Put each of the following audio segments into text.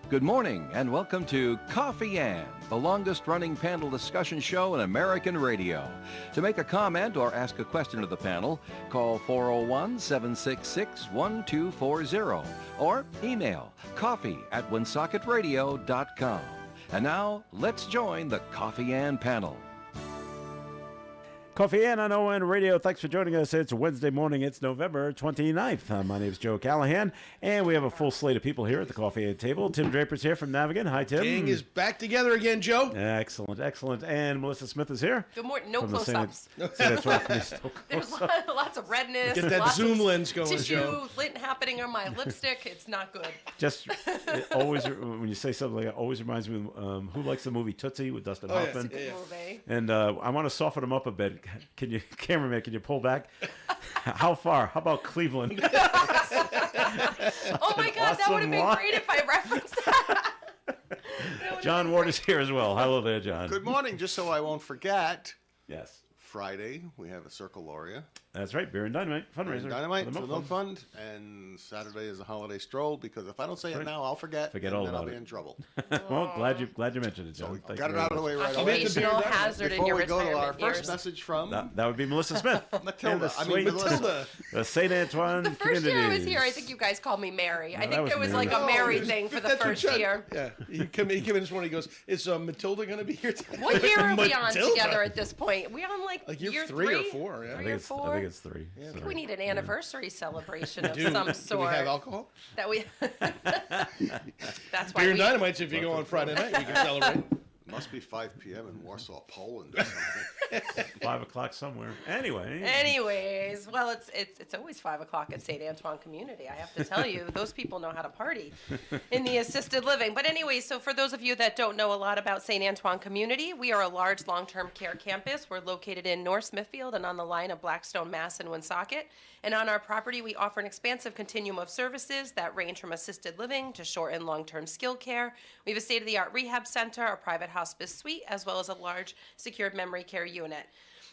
Good morning and welcome to Coffee Ann, the longest-running panel discussion show in American radio. To make a comment or ask a question to the panel, call 401-766-1240 or email coffee@woonsocketradio.com. And now, let's join the Coffee Ann panel. Coffee Ann on ON Radio. Thanks for joining us. It's Wednesday morning. It's November 29th. My name is Joe Callahan, and we have a full slate of people here at the Coffee Ann table. Tim Draper's here from Navigan. Hi, Tim. Gang is back together again, Joe. Excellent, excellent. And Melissa Smith is here. Good morning. No from the close-ups. That's right. There's lots of redness. Get that lots zoom of lens going, tissue Joe. lint happening on my lipstick. It's not good. Just it always, when you say something like that, always reminds me of who likes the movie Tootsie with Dustin Hoffman? Good movie. And I want to soften them up a bit. Can you, cameraman, can you pull back? How far? How about Cleveland? Oh my God, that would have been line. great if I referenced that. John Ward is here as well. Hello there, John. Good morning. Just so I won't forget, Yes. Friday we have a Circle Laurea. That's right, Beer and Dynamite fundraiser. Dynamite for for the the Milk Fund. And Saturday is a holiday stroll because if I don't say it now, I'll forget. Forget and all then I'll about be it. in trouble. Well, glad you mentioned it, John. We Thank got you it very out of the much. way right away. Occupational hazard in Before your we go to our retirement first years. message from That would be Melissa Smith. Matilda. And the I mean, sweet Matilda. The St. Antoine The first year I was here, I Communities. think you guys called me Mary. I that think was there was Mary. like a Mary thing for the That's what first Chuck- year. Yeah, he came in this morning. He goes, "Is Matilda going to be here today?" What year are we on Matilda. together at this point? We on like Like year year three or four, yeah. I Three think or it's, four? I think it's three. I think we need an anniversary celebration of Do- some Do we sort. have alcohol? That we. That's why Beer and we. Dynamites. If you go on Friday night, we can celebrate. Must be 5 p.m. in Warsaw, Poland or something. 5 o'clock somewhere. Anyway. Anyways, well, it's always 5 o'clock at St. Antoine Community. I have to tell you, those people know how to party in the assisted living. But anyways, so for those of you that don't know a lot about St. Antoine Community, we are a large long-term care campus. We're located in North Smithfield and on the line of Blackstone, Mass. and Woonsocket. And on our property, we offer an expansive continuum of services that range from assisted living to short and long-term skilled care. We have a state-of-the-art rehab center, a private hospice suite, as well as a large secured memory care unit.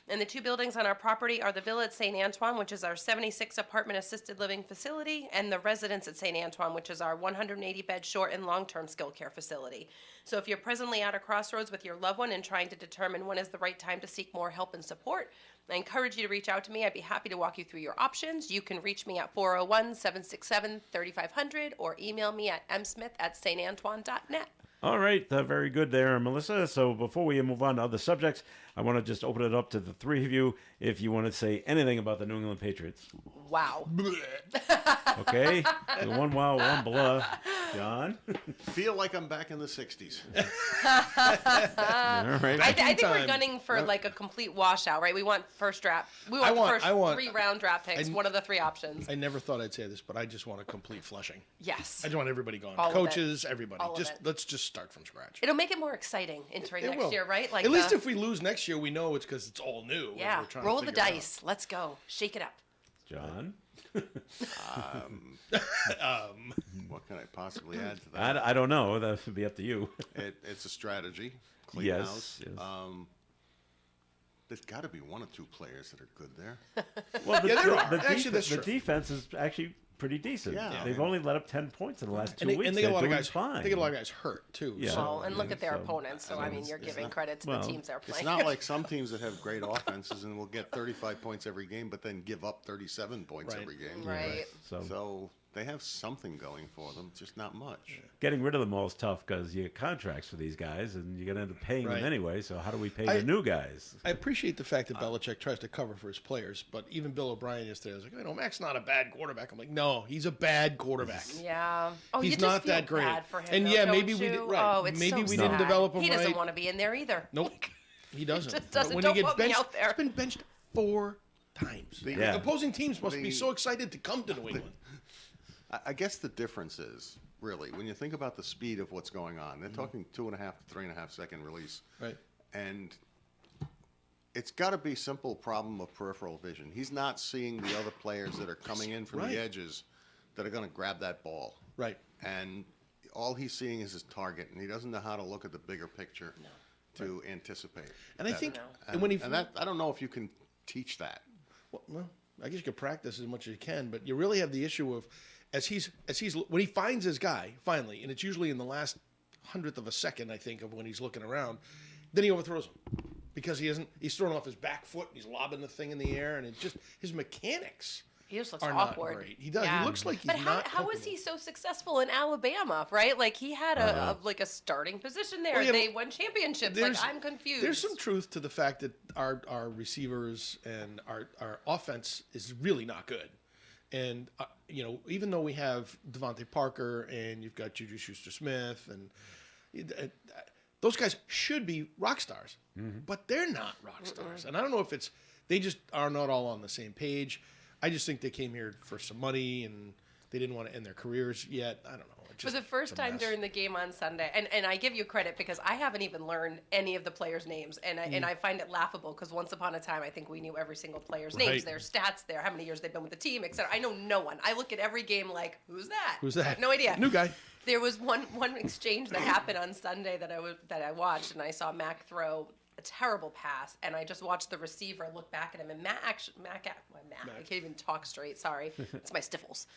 And the two buildings on our property are the Villa at St. Antoine, which is our 76-apartment assisted living facility, and the Residence at St. Antoine, which is our 180-bed short and long-term skilled care facility. So if you're presently at a crossroads with your loved one and trying to determine when is the right time to seek more help and support, I encourage you to reach out to me. I'd be happy to walk you through your options. You can reach me at 401-767-3500 or email me at msmith@stantoine.net. All right, very good there, Melissa. So before we move on to other subjects, I want to just open it up to the three of you if you want to say anything about the New England Patriots. Wow. Okay? One wow, one blah. John? Feel like I'm back in the 60s. All right. I think we're time. gunning for like a complete washout, right? We want first draft. We want I the want- first 3-round draft picks. One of the 3 options. I never thought I'd say this, but I just want a complete flushing. Yes. I just want everybody gone. All of Coaches, everybody. All of Just it. let's just start from scratch. It'll make it more exciting entering It next will. year, right? Like At least if we lose next year, we know it's because it's all new. and yeah, we're trying to roll the figure it out. dice. Let's go. Shake it up. John? What can I possibly add to that? I don't know. That would be up to you. It's a strategy. Clean Yes, house. yes. There's got to be 1 or 2 players that are good there. Well, Yeah, there are. Actually, that's the true. defense is actually pretty decent. Yeah. They've only let up 10 points in the last 2 And they, weeks. and they get a They're lot of doing guys. fine. They get a lot of guys hurt too. Yeah. So. Well, and look at their so- opponents. So I mean, you're giving credit to well, the teams they're It's playing. not like some teams that have great offenses and will get 35 points every game, but then give up 37 points Right. every game. right. So they have something going for them, just not much. Getting rid of them all is tough because you get contracts for these guys, and you're going to end up paying Right. them anyway. So how do we pay I- the new guys? I appreciate the fact that Belichick tries to cover for his players, but even Bill O'Brien yesterday was like, Mac's not a bad quarterback. I'm like, no, he's a bad quarterback. Yeah. Oh, He's you just not feel that great. bad for him. And though, yeah, don't maybe we you? did- right. Oh, it's Maybe so we didn't sad. develop him He doesn't right. want to be in there either. Nope, he doesn't. just But doesn't. when Don't he gets put me benched, out there. he's been benched 4 times. Yeah. Opposing teams must be The- so excited to come to New England. I guess the difference is, really, when you think about the speed of what's going on, they're talking 2.5 to 3.5 second release. Right. And it's got to be a simple problem of peripheral vision. He's not seeing the other players that are coming in from Right. the edges that are going to grab that ball. Right. And all he's seeing is his target, and he doesn't know how to look at the bigger picture to anticipate. And I that. think, No. and when he, And that, I don't know if you can teach that. well, I guess you could practice as much as you can, but you really have the issue of as he's when he finds his guy finally, and it's usually in the last 100th of a second, I think, of when he's looking around, then he overthrows him because he's throwing off his back foot and he's lobbing the thing in the air, and it just his mechanics. He just looks are awkward. Not great. He does. Yeah. He looks like he's but not. How was he so successful in Alabama? Right, like he had a starting position there. Well, yeah, they won championships. Like I'm confused. There's some truth to the fact that our receivers and our offense is really not good. And even though we have Devontae Parker and you've got Juju Schuster-Smith and those guys should be rock stars, but they're not rock stars. And I don't know if they just are not all on the same page. I just think they came here for some money and they didn't want to end their careers yet. I don't know. For the first time during the game on Sunday, and I give you credit because I haven't even learned any of the players' names, and I find it laughable because once upon a time I think we knew every single player's names, their stats, how many years they've been with the team, etc. I know no one. I look at every game like, who's that? Who's that? I have no idea. New guy. There was one exchange that happened on Sunday that I watched, and I saw Mac throw a terrible pass, and I just watched the receiver look back at him, and Mac, I can't even talk straight. Sorry, it's my stiffles.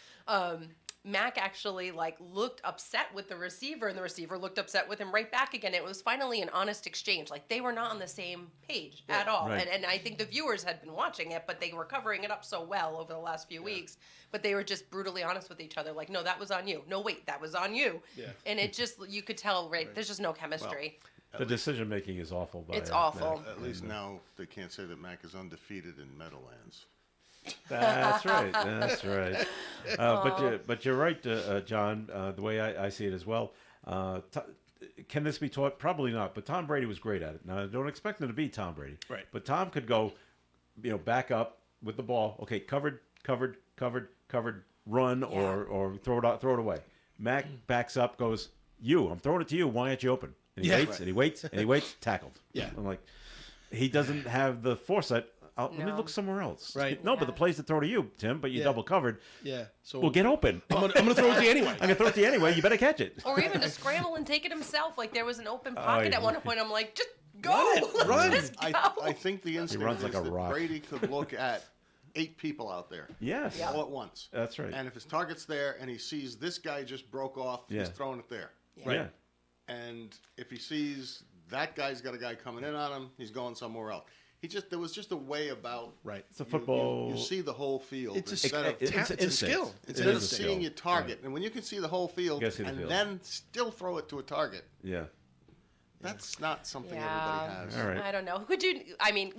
Mac actually looked upset with the receiver, and the receiver looked upset with him right back again. It was finally an honest exchange. Like they were not on the same page at all. Right. And I think the viewers had been watching it, but they were covering it up so well over the last few weeks. But they were just brutally honest with each other. Like, no, that was on you. No, wait, that was on you. Yeah. And it just, you could tell, right? There's just no chemistry. The decision making is awful. It's awful. At least now they can't say that Mac is undefeated in Meadowlands. That's right. That's right. But you're right, John. The way I see it as well. Can this be taught? Probably not. But Tom Brady was great at it. Now, I don't expect him to be Tom Brady. Right. But Tom could go, back up with the ball. Okay, covered, run or throw it away. Mac backs up, goes, I'm throwing it to you. Why aren't you open? And he waits, and he waits, and he waits, tackled. Yeah. I'm like, he doesn't have the foresight. Let me No. look somewhere else. Right. No, but the play's to throw to you, Tim, but you double covered. Yeah. So Well, get open. I'm gonna throw it to you anyway. I'm going to throw it to you anyway. You better catch it. Or even to scramble and take it himself. Like there was an open pocket yeah. at one point. I'm like, just go. Run it, run. Just go. I think the instinct runs is like a that rock. Brady could look at 8 people out there Yes. all at once. That's right. And if his target's there and he sees this guy just broke off, he's throwing it there. Yeah. And if he sees that guy's got a guy coming in on him, he's going somewhere else. There was just a way about. Right. It's a football. You see the whole field It's a instead of it's a skill. instead of seeing your target. And when you can see the whole field You gotta see the and field. then still throw it to a target, Yeah. that's not something Yeah. everybody has. All right. I don't know.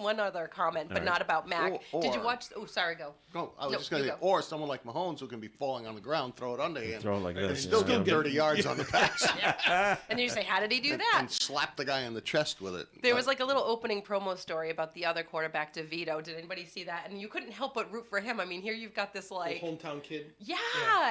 One other comment, but right. not about Mac. Did you Or- watch? Oh, sorry, go. No, I was No, just going to you say, go. or someone like Mahomes who can be falling on the ground, throw it underhand, Throw it like and this, still yeah. get 30 yards on the pass, And then you say, how did he do that? and slap the guy in the chest with it. There was like a little opening promo story about the other quarterback, DeVito. Did anybody see that? And you couldn't help but root for him. I mean, here you've got this like, hometown kid. yeah,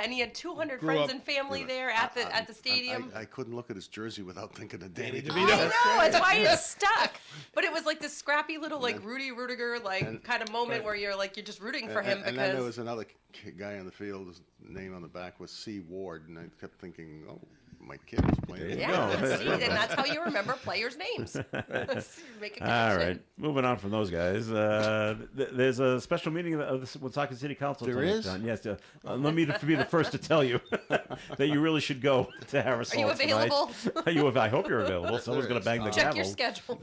and he had 200 Grew friends up- and family there at the stadium. I couldn't look at his jersey without thinking of Danny DeVito. I DeVito. know, it's why it's stuck. But it was like this scrappy little like Rudy Rudiger kind of moment where you're just rooting for him And then there because was another guy on the field. His name on the back was C. Ward, and I kept thinking, oh, my kid was playing. yeah, see, and that's how you remember players' names. Make a All connection. right. Moving on from those guys. There's a special meeting of the Woonsocket City Council. There tonight, is? John. Yes. Let me be the first to tell you that you really should go to Harris Are you Hall tonight. available? I hope you're available. Someone's going to bang the Check gavel. your schedule.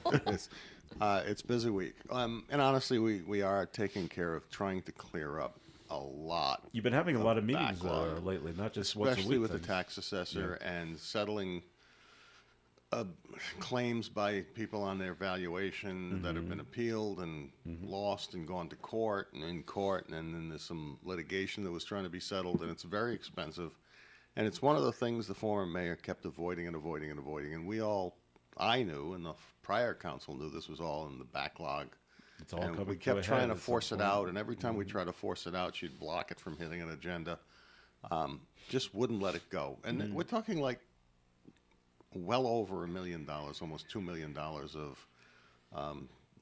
It's busy week. And honestly, we are taking care of trying to clear up a lot. You've been having a lot of meetings backlog. lately, not just once a Especially week. with the things. tax assessor and settling claims by people on their valuation that have been appealed and lost and gone to court and in court, and then there's some litigation that was trying to be settled, and it's very expensive. And it's one of the things the former mayor kept avoiding and avoiding and avoiding. And I knew, and the prior council knew this was all in the backlog. It's all And coming we to a kept head trying to at some force it point. out, and every time we tried to force it out, she'd block it from hitting an agenda. Just wouldn't let it go. And we're talking like well over $1 million, almost $2 million of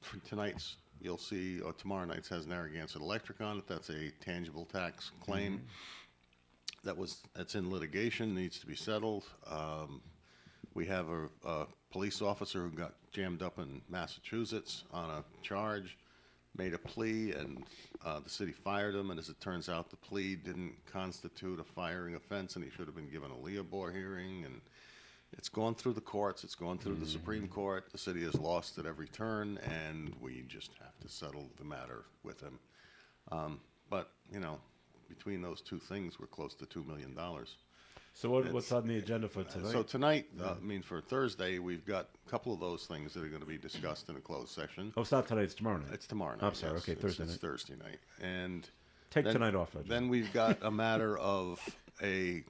for tonight's. You'll see, or tomorrow night's has Narragansett Electric on it. That's a tangible tax claim that's in litigation, needs to be settled. We have a police officer who got jammed up in Massachusetts on a charge made a plea, and the city fired him. And as it turns out, the plea didn't constitute a firing offense, and he should have been given a Leobor hearing. And it's gone through the courts. It's gone through the Supreme Court. The city has lost at every turn, and we just have to settle the matter with him. But, between those two things, we're close to $2 million. So what's on the agenda for tonight? So tonight, for Thursday, we've got a couple of those things that are going to be discussed in a closed session. Oh, it's not tonight. It's tomorrow night. It's tomorrow night. I'm sorry. Yes. Okay, Thursday It's night. Thursday night. And Take tonight off. Roger. then we've got a matter of a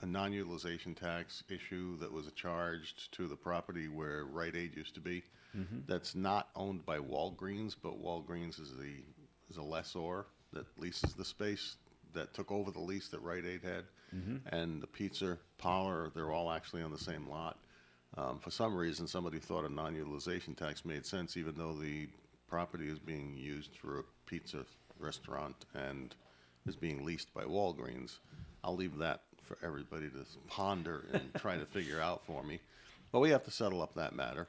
non-utilization tax issue that was charged to the property where Rite Aid used to be. That's not owned by Walgreens, but Walgreens is a lessor that leases the space that took over the lease that Rite Aid had. And the pizza parlor, they're all actually on the same lot. For some reason, somebody thought a non-utilization tax made sense, even though the property is being used for a pizza restaurant and is being leased by Walgreens. I'll leave that for everybody to ponder and try to figure out for me. But we have to settle up that matter.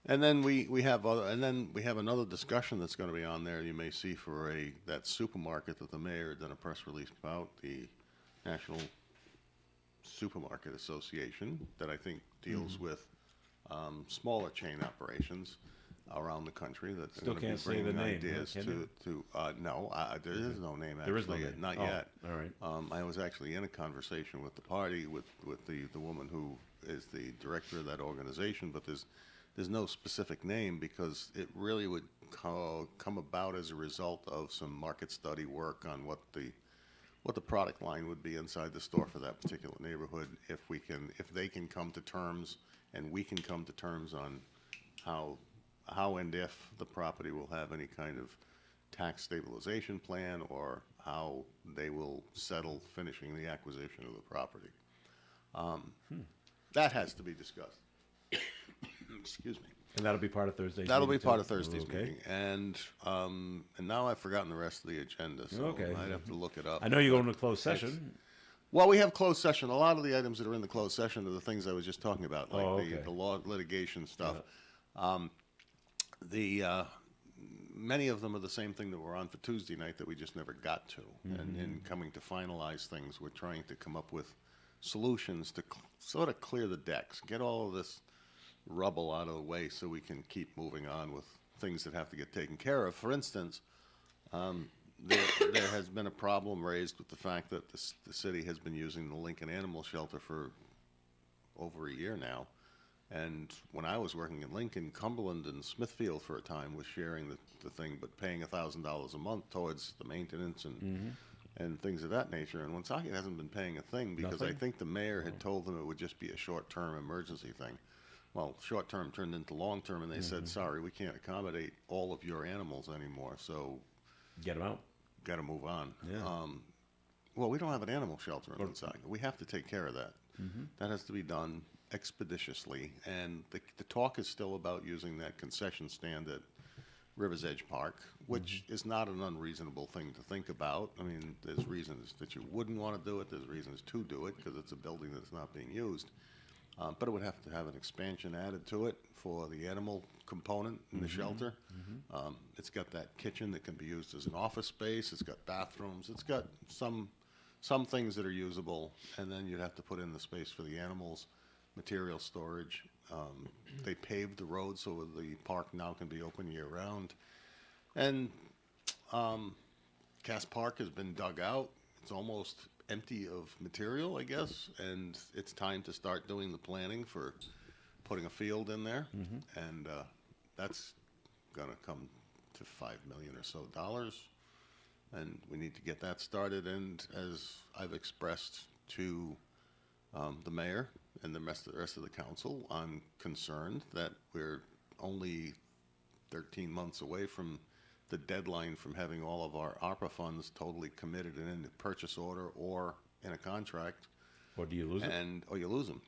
And then we have another discussion that's going to be on there. You may see for that supermarket that the mayor done a press release about, the National Supermarket Association, that I think deals with smaller chain operations around the country. That's Still gonna be can't say the bringing name, ideas can you? no, there is no name. There is no actually, name. not Oh, yet. all right. I was actually in a conversation with the party with the woman who is the director of that organization, but there's no specific name because it really would come about as a result of some market study work on what the product line would be inside the store for that particular neighborhood. If they can come to terms and we can come to terms on how and if the property will have any kind of tax stabilization plan or how they will settle finishing the acquisition of the property. That has to be discussed. Excuse me. And that'll be part of Thursday's That'll be meeting, part too? of Thursday's Okay. meeting. And now I've forgotten the rest of the agenda, so Okay. I'd have to look it up. I know you're going to close session. Well, we have closed session. A lot of the items that are in the closed session are the things I was just talking about, like Oh, okay. the law litigation stuff. Many of them are the same thing that were on for Tuesday night that we just never got to. And in coming to finalize things, we're trying to come up with solutions to sort of clear the decks, get all of this rubble out of the way so we can keep moving on with things that have to get taken care of. For instance, there has been a problem raised with the fact that the city has been using the Lincoln Animal Shelter for over a year now. And when I was working in Lincoln, Cumberland and Smithfield for a time was sharing the thing, but paying $1,000 a month towards the maintenance and things of that nature. And Woonsocket hasn't been paying a thing because I Nothing? think the mayor had told them it would just be a short-term emergency thing. Well, short-term turned into long-term, and they said, sorry, we can't accommodate all of your animals anymore, so Get them out. got to move on. Yeah. Well, we don't have an animal shelter in Woonsocket. We have to take care of that. That has to be done expeditiously, and the talk is still about using that concession stand at Rivers Edge Park, which is not an unreasonable thing to think about. I mean, there's reasons that you wouldn't want to do it. There's reasons to do it because it's a building that's not being used. But it would have to have an expansion added to it for the animal component in the shelter. It's got that kitchen that can be used as an office space. It's got bathrooms. It's got some things that are usable, and then you'd have to put in the space for the animals, material storage. They paved the road so the park now can be open year-round. And Cass Park has been dug out. It's almost empty of material, I guess, and it's time to start doing the planning for putting a field in there, and that's going to come to $5 million or so, and we need to get that started. And as I've expressed to the mayor and the rest of the council, I'm concerned that we're only 13 months away from the deadline from having all of our ARPA funds totally committed and in the purchase order or in a contract, Or do you lose it? or you lose them.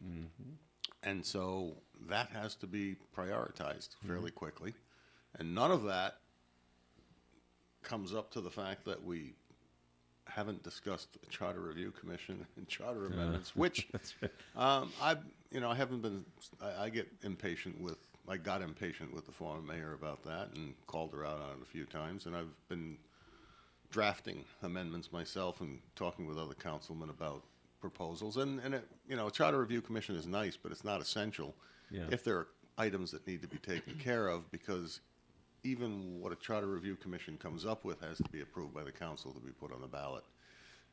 And so that has to be prioritized fairly quickly. And none of that comes up to the fact that we haven't discussed the Charter Review Commission and charter amendments, which I haven't been. I get impatient with I got impatient with the former mayor about that and called her out on it a few times. And I've been drafting amendments myself and talking with other councilmen about proposals. And it, a charter review commission is nice, but it's not essential if there are items that need to be taken care of, because even what a charter review commission comes up with has to be approved by the council to be put on the ballot.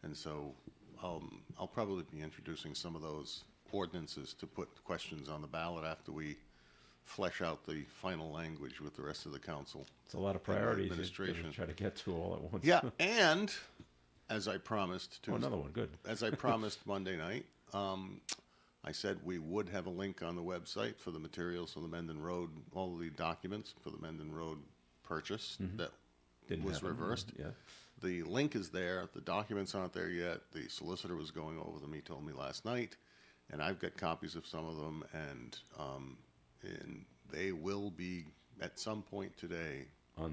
And so I'll probably be introducing some of those ordinances to put questions on the ballot after we flesh out the final language with the rest of the council. It's a lot of and the priorities administration. to try to get to all at once. Yeah, and as I promised Oh, another one, good. as I promised Monday night, I said we would have a link on the website for the materials for the Mendon Road, all of the documents for the Mendon Road purchase that Didn't was happen. reversed. Yeah. The link is there. The documents aren't there yet. The solicitor was going over them. He told me last night, and I've got copies of some of them, and they will be at some point today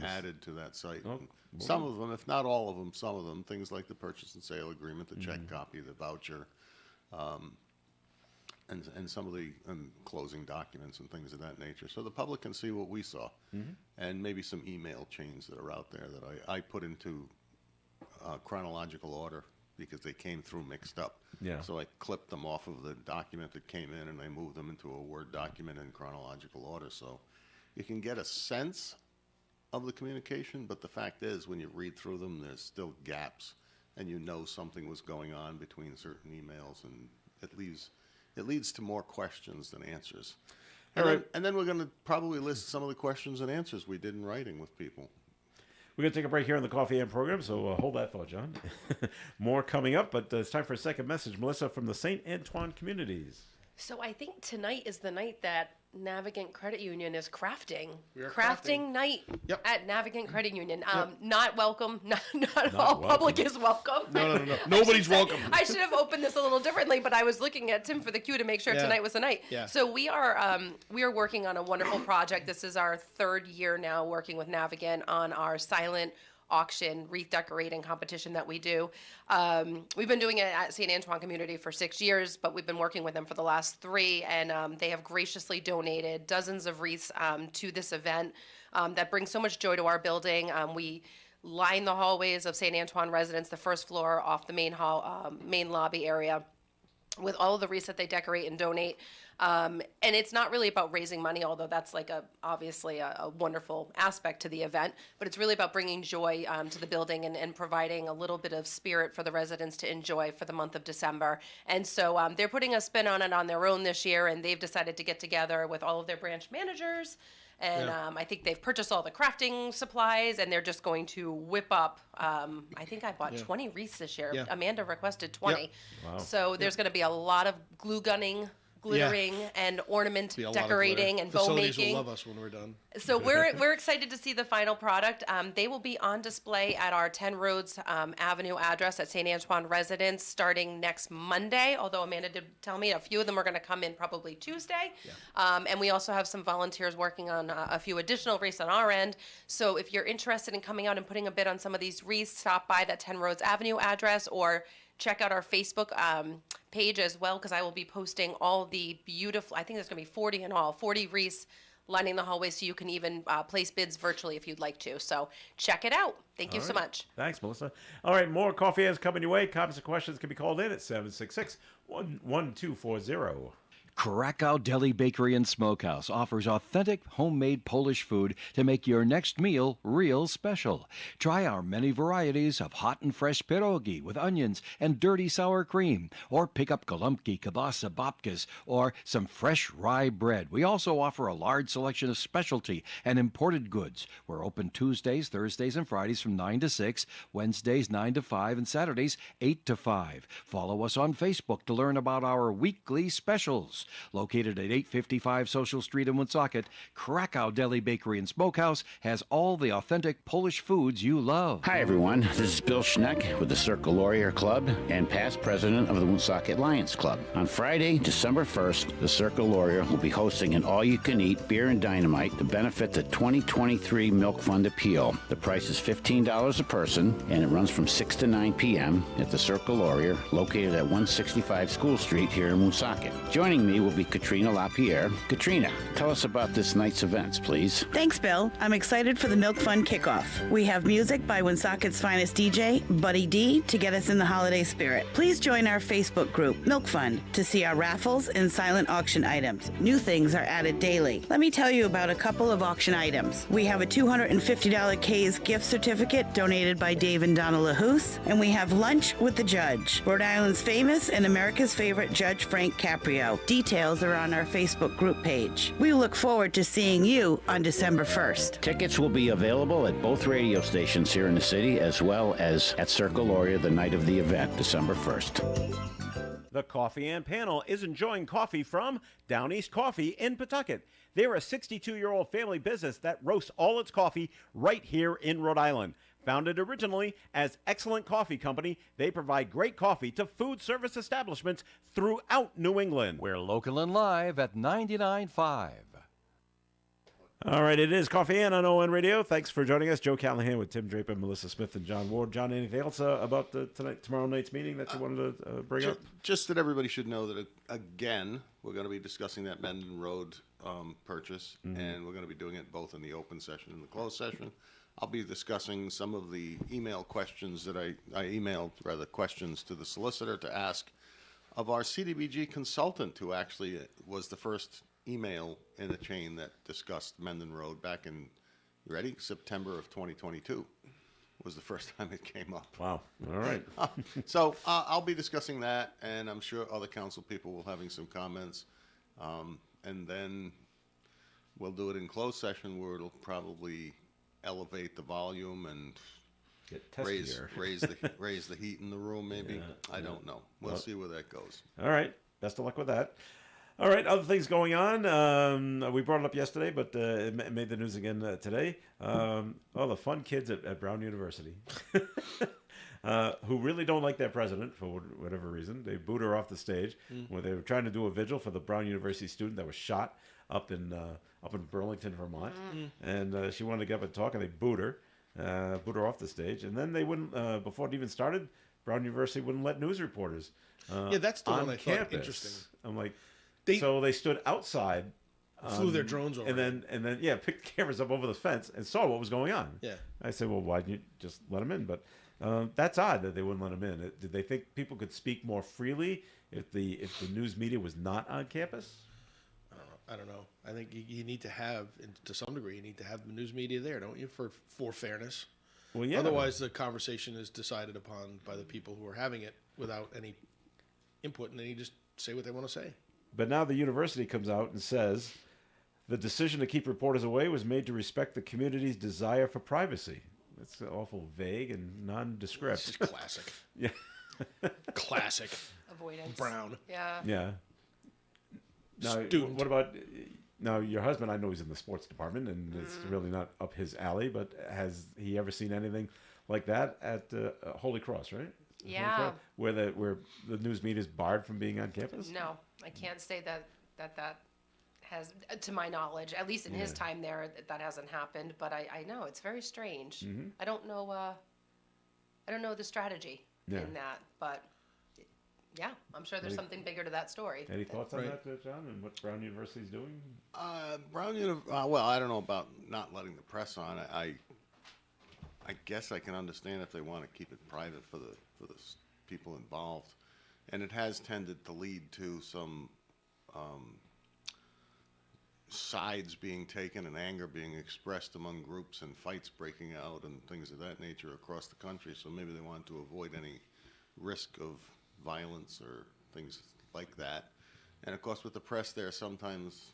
added to that site. Oh, Some of them, if not all of them, some of them, things like the purchase and sale agreement, the check copy, the voucher, and some of the closing documents and things of that nature, so the public can see what we saw, and maybe some email chains that are out there that I put into chronological order because they came through mixed up. Yeah. So I clipped them off of the document that came in and I moved them into a Word document in chronological order, so you can get a sense of the communication, but the fact is when you read through them, there's still gaps, and something was going on between certain emails, and it leads to more questions than answers. And then we're going to probably list some of the questions and answers we did in writing with people. We're going to take a break here on the Coffee and program, so hold that thought, John. More coming up, but it's time for a second message. Melissa from the St. Antoine Communities. So I think tonight is the night that Navigant Credit Union is crafting. We are crafting night Yep. at Navigant Credit Union. Not welcome. Not all public is welcome. No. Nobody's welcome. I should have opened this a little differently, but I was looking at Tim for the cue to make sure Yeah. tonight was the night. Yeah. So we are working on a wonderful project. This is our third year now working with Navigant on our silent auction wreath decorating competition that we do. We've been doing it at St. Antoine Community for 6 years, but we've been working with them for the last 3, and they have graciously donated dozens of wreaths to this event that brings so much joy to our building. We line the hallways of St. Antoine residents, the first floor off the main hall, main lobby area, with all of the wreaths that they decorate and donate. And it's not really about raising money, although that's like obviously a wonderful aspect to the event, but it's really about bringing joy to the building and providing a little bit of spirit for the residents to enjoy for the month of December. And so they're putting a spin on it on their own this year, and they've decided to get together with all of their branch managers. And I think they've purchased all the crafting supplies, and they're just going to whip up. I think I bought 20 wreaths this year. Yeah. Amanda requested 20. Yep. Wow. So there's going to be a lot of glue gunning, glittering, and ornament Be a lot of decorating glitter. and bow Facilities making. will love us when we're done. So we're excited to see the final product. They will be on display at our 10 Rhodes Avenue address at St. Antoine Residence starting next Monday, although Amanda did tell me a few of them are going to come in probably Tuesday. And we also have some volunteers working on a few additional wreaths on our end. So if you're interested in coming out and putting a bid on some of these wreaths, stop by that 10 Rhodes Avenue address or check out our Facebook page as well, because I will be posting all the beautiful, I think there's going to be 40 in all, 40 wreaths lining the hallway, so you can even place bids virtually if you'd like to. So check it out. Thank you so much. Thanks, Melissa. All right, more Coffee Ends coming your way. Comments and questions can be called in at 766-1240. Krakow Deli Bakery and Smokehouse offers authentic homemade Polish food to make your next meal real special. Try our many varieties of hot and fresh pierogi with onions and dirty sour cream, or pick up golubki, kielbasa, babkas, or some fresh rye bread. We also offer a large selection of specialty and imported goods. We're open Tuesdays, Thursdays, and Fridays from 9 to 6, Wednesdays 9 to 5, and Saturdays 8 to 5. Follow us on Facebook to learn about our weekly specials. Located at 855 Social Street in Woonsocket, Krakow Deli Bakery and Smokehouse has all the authentic Polish foods you love. Hi, everyone. This is Bill Schneck with the Circle Laurier Club and past president of the Woonsocket Lions Club. On Friday, December 1st, the Circle Laurier will be hosting an all-you-can-eat beer and dynamite to benefit the 2023 Milk Fund Appeal. The price is $15 a person, and it runs from 6 to 9 p.m. at the Circle Laurier, located at 165 School Street here in Woonsocket. Joining me MC will be Katrina LaPierre. Katrina, tell us about this night's events, please. Thanks, Bill. I'm excited for the Milk Fun kickoff. We have music by Woonsocket's finest DJ, Buddy D, to get us in the holiday spirit. Please join our Facebook group, Milk Fun, to see our raffles and silent auction items. New things are added daily. Let me tell you about a couple of auction items. We have a $250 K's gift certificate donated by Dave and Donna LaHoose, and we have lunch with the judge, Rhode Island's famous and America's favorite Judge Frank Caprio. Details are on our Facebook group page. We look forward to seeing you on December 1st. Tickets will be available at both radio stations here in the city, as well as at Circle Loria the night of the event, December 1st. The Coffee and Panel is enjoying coffee from Down East Coffee in Pawtucket. They're a 62-year-old family business that roasts all its coffee right here in Rhode Island. Founded originally as Excellent Coffee Company, they provide great coffee to food service establishments throughout New England. We're local and live at 99.5. All right, it is Coffee and on ON Radio. Thanks for joining us. Joe Callahan with Tim Draper, Melissa Smith, and John Ward. John, anything else about tomorrow night's meeting that you wanted to bring up? Just that everybody should know that, again, we're going to be discussing that Mendon Road purchase, and we're going to be doing it both in the open session and the closed session. I'll be discussing some of the email questions that I emailed, rather, questions to the solicitor to ask of our CDBG consultant, who actually was the first email in a chain that discussed Mendon Road back in, you ready? September of 2022 was the first time it came up. Wow. All right. So I'll be discussing that, and I'm sure other council people will having some comments. And then we'll do it in closed session where it'll probably elevate the volume and Get raise testier. raise the heat in the room, maybe. I don't know. We'll see where that goes. All right. Best of luck with that. All right. Other things going on. We brought it up yesterday, but it made the news again today. The fun kids at Brown University who really don't like their president for whatever reason. They booed her off the stage when they were trying to do a vigil for the Brown University student that was shot up in Burlington, Vermont. And she wanted to get up and talk, and they booed her off the stage. And then they wouldn't, before it even started, Brown University wouldn't let news reporters Yeah, that's the on one I campus. thought interesting. I'm like, They- so they stood outside, Flew their drones over and then picked the cameras up over the fence and saw what was going on. Yeah. I said, well, why didn't you just let them in? But that's odd that they wouldn't let them in. Did they think people could speak more freely if the news media was not on campus? I don't know. I think you need to have, to some degree, you need to have the news media there, don't you, for fairness? Well, yeah. Otherwise, the conversation is decided upon by the people who are having it without any input, and then you just say what they want to say. But now the university comes out and says the decision to keep reporters away was made to respect the community's desire for privacy. That's awful vague and nondescript. This is classic. Yeah. Classic. Avoidance. Brown. Yeah. Yeah. Now, Student. what about now? Your husband, I know he's in the sports department, and it's really not up his alley. But has he ever seen anything like that at Holy Cross? Right? Holy Yeah. Cross, where the news media is barred from being on campus. No, I can't say that has, to my knowledge, at least in his time there, that hasn't happened. But I know it's very strange. I don't know. I don't know the strategy in that, but yeah, I'm sure there's something bigger to that story. Any thoughts on Right. that, John, and what Brown University is doing? Well, I don't know about not letting the press on. I guess I can understand if they want to keep it private for the people involved, and it has tended to lead to some sides being taken and anger being expressed among groups and fights breaking out and things of that nature across the country. So maybe they want to avoid any risk of violence or things like that. And of course, with the press there, sometimes,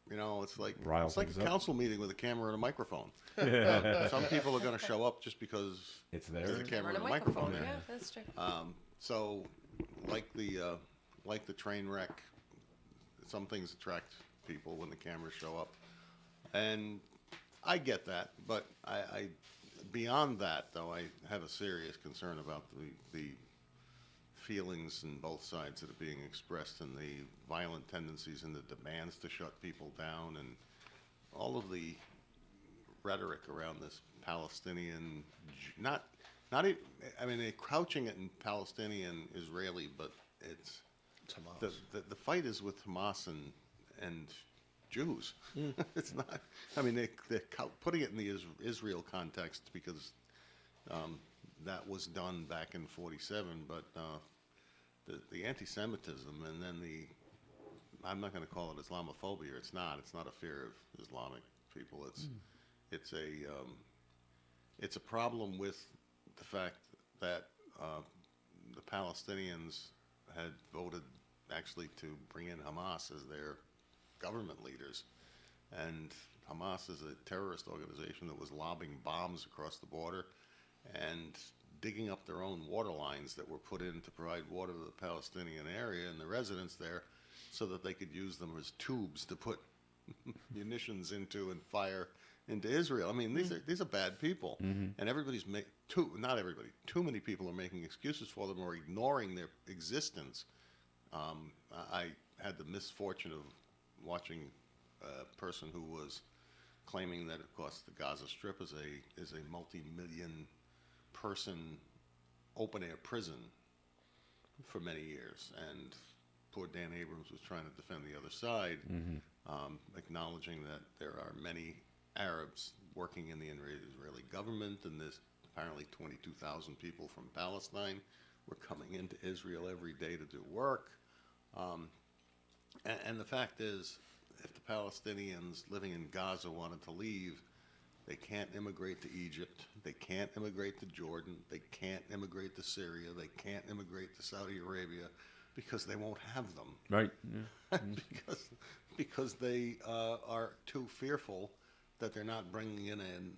it's like Rile it's like things a up. council meeting with a camera and a microphone. Some people are going to show up just because It's there. there's a camera Run and a microphone there. Yeah, that's true. So, like the train wreck, some things attract people when the cameras show up, and I get that. But I beyond that, though, I have a serious concern about the feelings in both sides that are being expressed and the violent tendencies and the demands to shut people down and all of the rhetoric around this Palestinian, they're couching it in Palestinian Israeli, but it's It's Hamas. The fight is with Hamas and Jews. It's not. I mean, they're putting it in the Israel context because that was done back in '47. But the anti-Semitism and then I'm not going to call it Islamophobia. It's not. It's not a fear of Islamic people. It's a problem with the fact that the Palestinians had voted actually to bring in Hamas as their government leaders. And Hamas is a terrorist organization that was lobbing bombs across the border and digging up their own water lines that were put in to provide water to the Palestinian area and the residents there so that they could use them as tubes to put munitions into and fire into Israel. I mean, these are bad people. And not everybody, too many people are making excuses for them or ignoring their existence. I had the misfortune of watching a person who was claiming that, of course, the Gaza Strip is a multi-million person open-air prison for many years. And poor Dan Abrams was trying to defend the other side, acknowledging that there are many Arabs working in the Israeli government, and there's apparently 22,000 people from Palestine were coming into Israel every day to do work. And the fact is, if the Palestinians living in Gaza wanted to leave, they can't immigrate to Egypt, they can't immigrate to Jordan, they can't immigrate to Syria, they can't immigrate to Saudi Arabia because they won't have them. Right. because they are too fearful that they're not bringing in an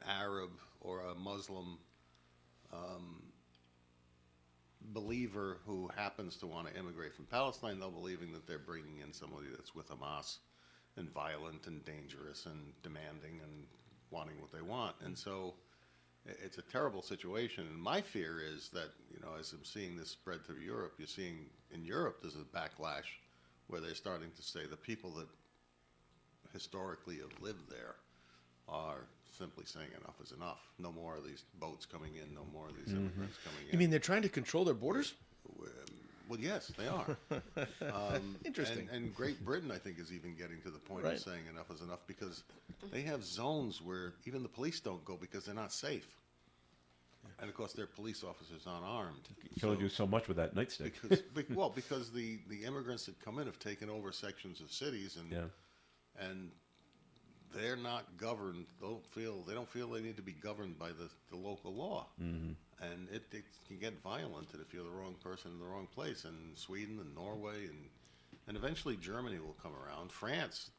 Arab or a Muslim believer who happens to want to immigrate from Palestine. They're believing that they're bringing in somebody that's with Hamas and violent and dangerous and demanding and wanting what they want. And so it's a terrible situation. And my fear is that, as I'm seeing this spread through Europe, you're seeing in Europe there's a backlash where they're starting to say the people that historically have lived there are simply saying enough is enough. No more of these boats coming in, no more of these immigrants coming in. You mean they're trying to control their borders? Well, yes, they are. Interesting. And Great Britain, I think, is even getting to the point Right. of saying enough is enough because they have zones where even the police don't go because they're not safe. And, of course, their police officers aren't armed. You can only do so much with that nightstick. Because the immigrants that come in have taken over sections of cities and they're not governed. They don't feel they need to be governed by the local law, and it can get violent if you're the wrong person in the wrong place. And Sweden and Norway and eventually Germany will come around. France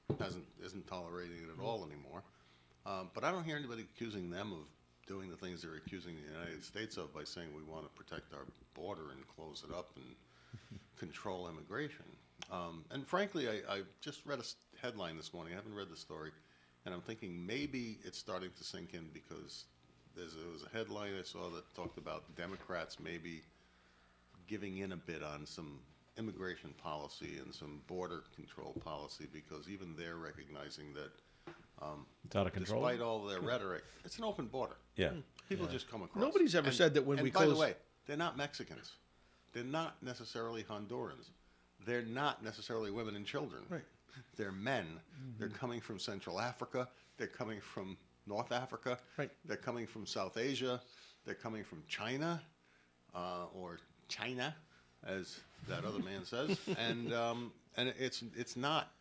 isn't tolerating it at all anymore. But I don't hear anybody accusing them of doing the things they're accusing the United States of by saying we want to protect our border and close it up and control immigration. And frankly, I just read a headline this morning. I haven't read the story. And I'm thinking maybe it's starting to sink in because there was a headline I saw that talked about Democrats maybe giving in a bit on some immigration policy and some border control policy because even they're recognizing that It's out of control. despite all their rhetoric, it's an open border. Yeah. People just come across. Nobody's ever said that when and we by close. the way, they're not Mexicans. They're not necessarily Hondurans. They're not necessarily women and children. Right. They're men. They're coming from Central Africa. They're coming from North Africa. Right. They're coming from South Asia. They're coming from China, or China, as that other man says. And it's not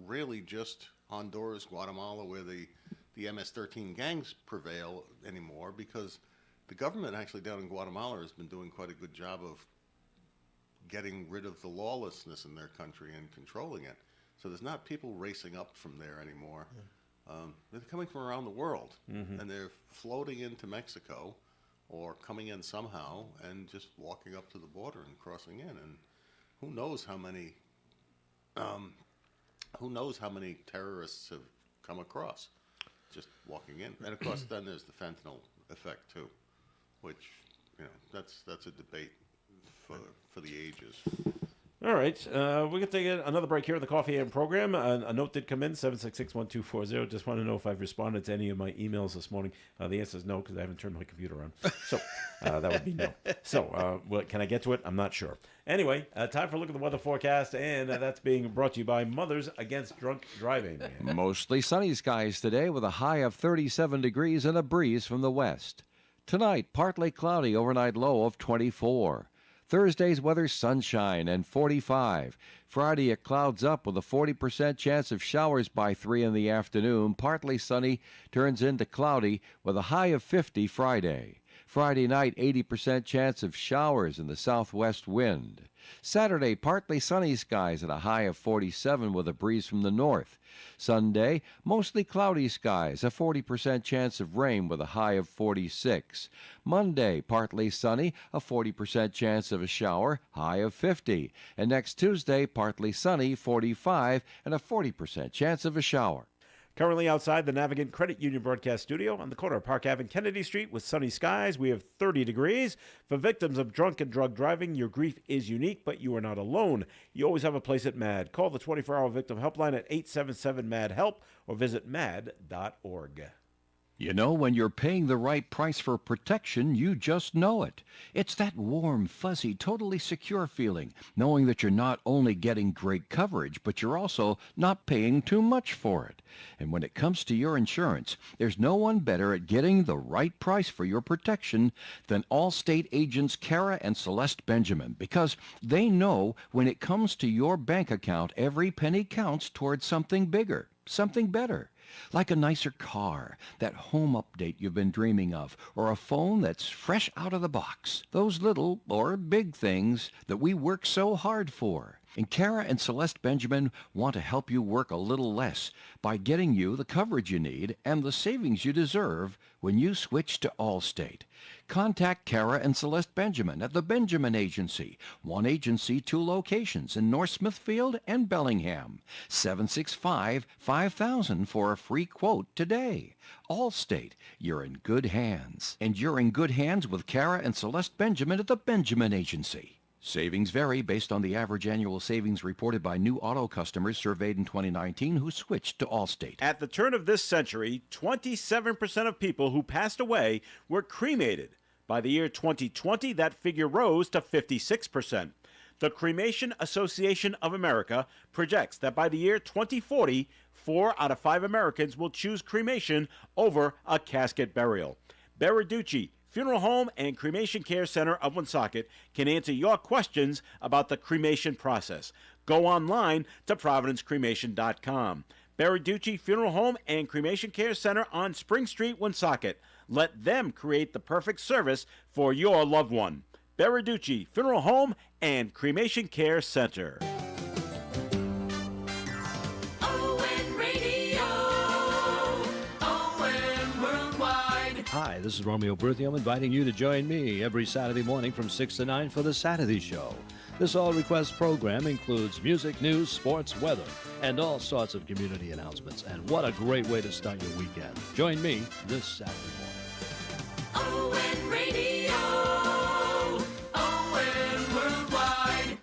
really just Honduras, Guatemala, where the MS-13 gangs prevail anymore, because the government actually down in Guatemala has been doing quite a good job of getting rid of the lawlessness in their country and controlling it. So there's not people racing up from there anymore. They're coming from around the world, and they're floating into Mexico or coming in somehow and just walking up to the border and crossing in. And who knows how many terrorists have come across just walking in. And of course, then there's the fentanyl effect too, which that's a debate for the ages. All right, we're going to take another break here in the Coffee AM program. A note did come in, 766-1240. Just want to know if I've responded to any of my emails this morning. The answer is no, because I haven't turned my computer on. So that would be no. So can I get to it? I'm not sure. Anyway, time for a look at the weather forecast, and that's being brought to you by Mothers Against Drunk Driving. Mostly sunny skies today with a high of 37 degrees and a breeze from the west. Tonight, partly cloudy, overnight low of 24. Thursday's weather, sunshine and 45. Friday, it clouds up with a 40% chance of showers by 3 in the afternoon. Partly sunny, turns into cloudy with a high of 50 Friday. Friday night, 80% chance of showers in the southwest wind. Saturday, partly sunny skies at a high of 47 with a breeze from the north. Sunday, mostly cloudy skies, a 40% chance of rain with a high of 46. Monday, partly sunny, a 40% chance of a shower, high of 50. And next Tuesday, partly sunny, 45, and a 40% chance of a shower. Currently outside the Navigant Credit Union broadcast studio on the corner of Park Ave and Kennedy Street with sunny skies, we have 30 degrees. For victims of drunk and drug driving, your grief is unique, but you are not alone. You always have a place at MAD. Call the 24-hour victim helpline at 877-MAD-HELP or visit mad.org. You know, when you're paying the right price for protection, you just know it. It's that warm, fuzzy, totally secure feeling, knowing that you're not only getting great coverage, but you're also not paying too much for it. And when it comes to your insurance, there's no one better at getting the right price for your protection than Allstate agents Kara and Celeste Benjamin, because they know when it comes to your bank account, every penny counts towards something bigger, something better. Like a nicer car, that home update you've been dreaming of, or a phone that's fresh out of the box. Those little or big things that we work so hard for. And Kara and Celeste Benjamin want to help you work a little less by getting you the coverage you need and the savings you deserve when you switch to Allstate. Contact Kara and Celeste Benjamin at the Benjamin Agency. One agency, 2 locations in North Smithfield and Bellingham. 765-5000 for a free quote today. Allstate, you're in good hands. And you're in good hands with Kara and Celeste Benjamin at the Benjamin Agency. Savings vary based on the average annual savings reported by new auto customers surveyed in 2019 who switched to Allstate. At the turn of this century, 27% of people who passed away were cremated. By the year 2020, that figure rose to 56%. The Cremation Association of America projects that by the year 2040, 4 out of 5 Americans will choose cremation over a casket burial. Berarducci Funeral Home and Cremation Care Center of Woonsocket can answer your questions about the cremation process. Go online to providencecremation.com. Berarducci Funeral Home and Cremation Care Center on Spring Street, Woonsocket. Let them create the perfect service for your loved one. Berarducci Funeral Home and Cremation Care Center. Hi, this is Romeo Berthium inviting you to join me every Saturday morning from 6 to 9 for The Saturday Show. This all-request program includes music, news, sports, weather, and all sorts of community announcements. And what a great way to start your weekend. Join me this Saturday morning. ON Radio, ON Worldwide.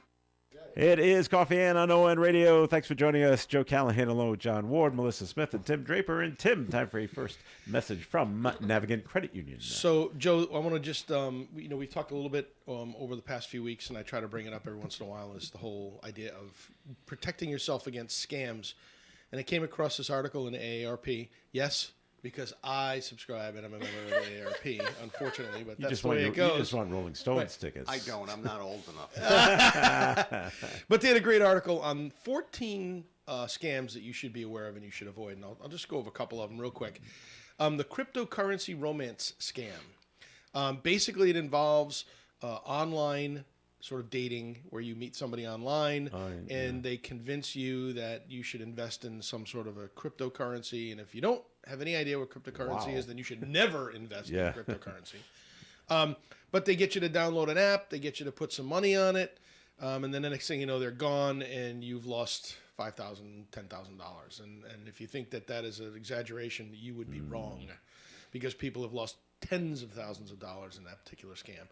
It is Coffee Ann on ON Radio. Thanks for joining us. Joe Callahan along with John Ward, Melissa Smith, and Tim Draper. And Tim, time for a first message from Navigant Credit Union. So, Joe, I want to just, we've talked a little bit over the past few weeks, and I try to bring it up every once in a while, is the whole idea of protecting yourself against scams. And I came across this article in AARP. Yes, because I subscribe and I'm a member of AARP, unfortunately, but that's the way it goes. You just want Rolling Stones tickets. I don't. I'm not old enough. But they had a great article on 14 scams that you should be aware of and you should avoid. And I'll just go over a couple of them real quick. The cryptocurrency romance scam. Basically, it involves online sort of dating where you meet somebody online and they convince you that you should invest in some sort of a cryptocurrency. And if you don't have any idea what cryptocurrency is, then you should never invest in cryptocurrency. But they get you to download an app, they get you to put some money on it, and then the next thing you know, they're gone and you've lost $5,000, $10,000. And if you think that that is an exaggeration, you would be wrong, because people have lost tens of thousands of dollars in that particular scam.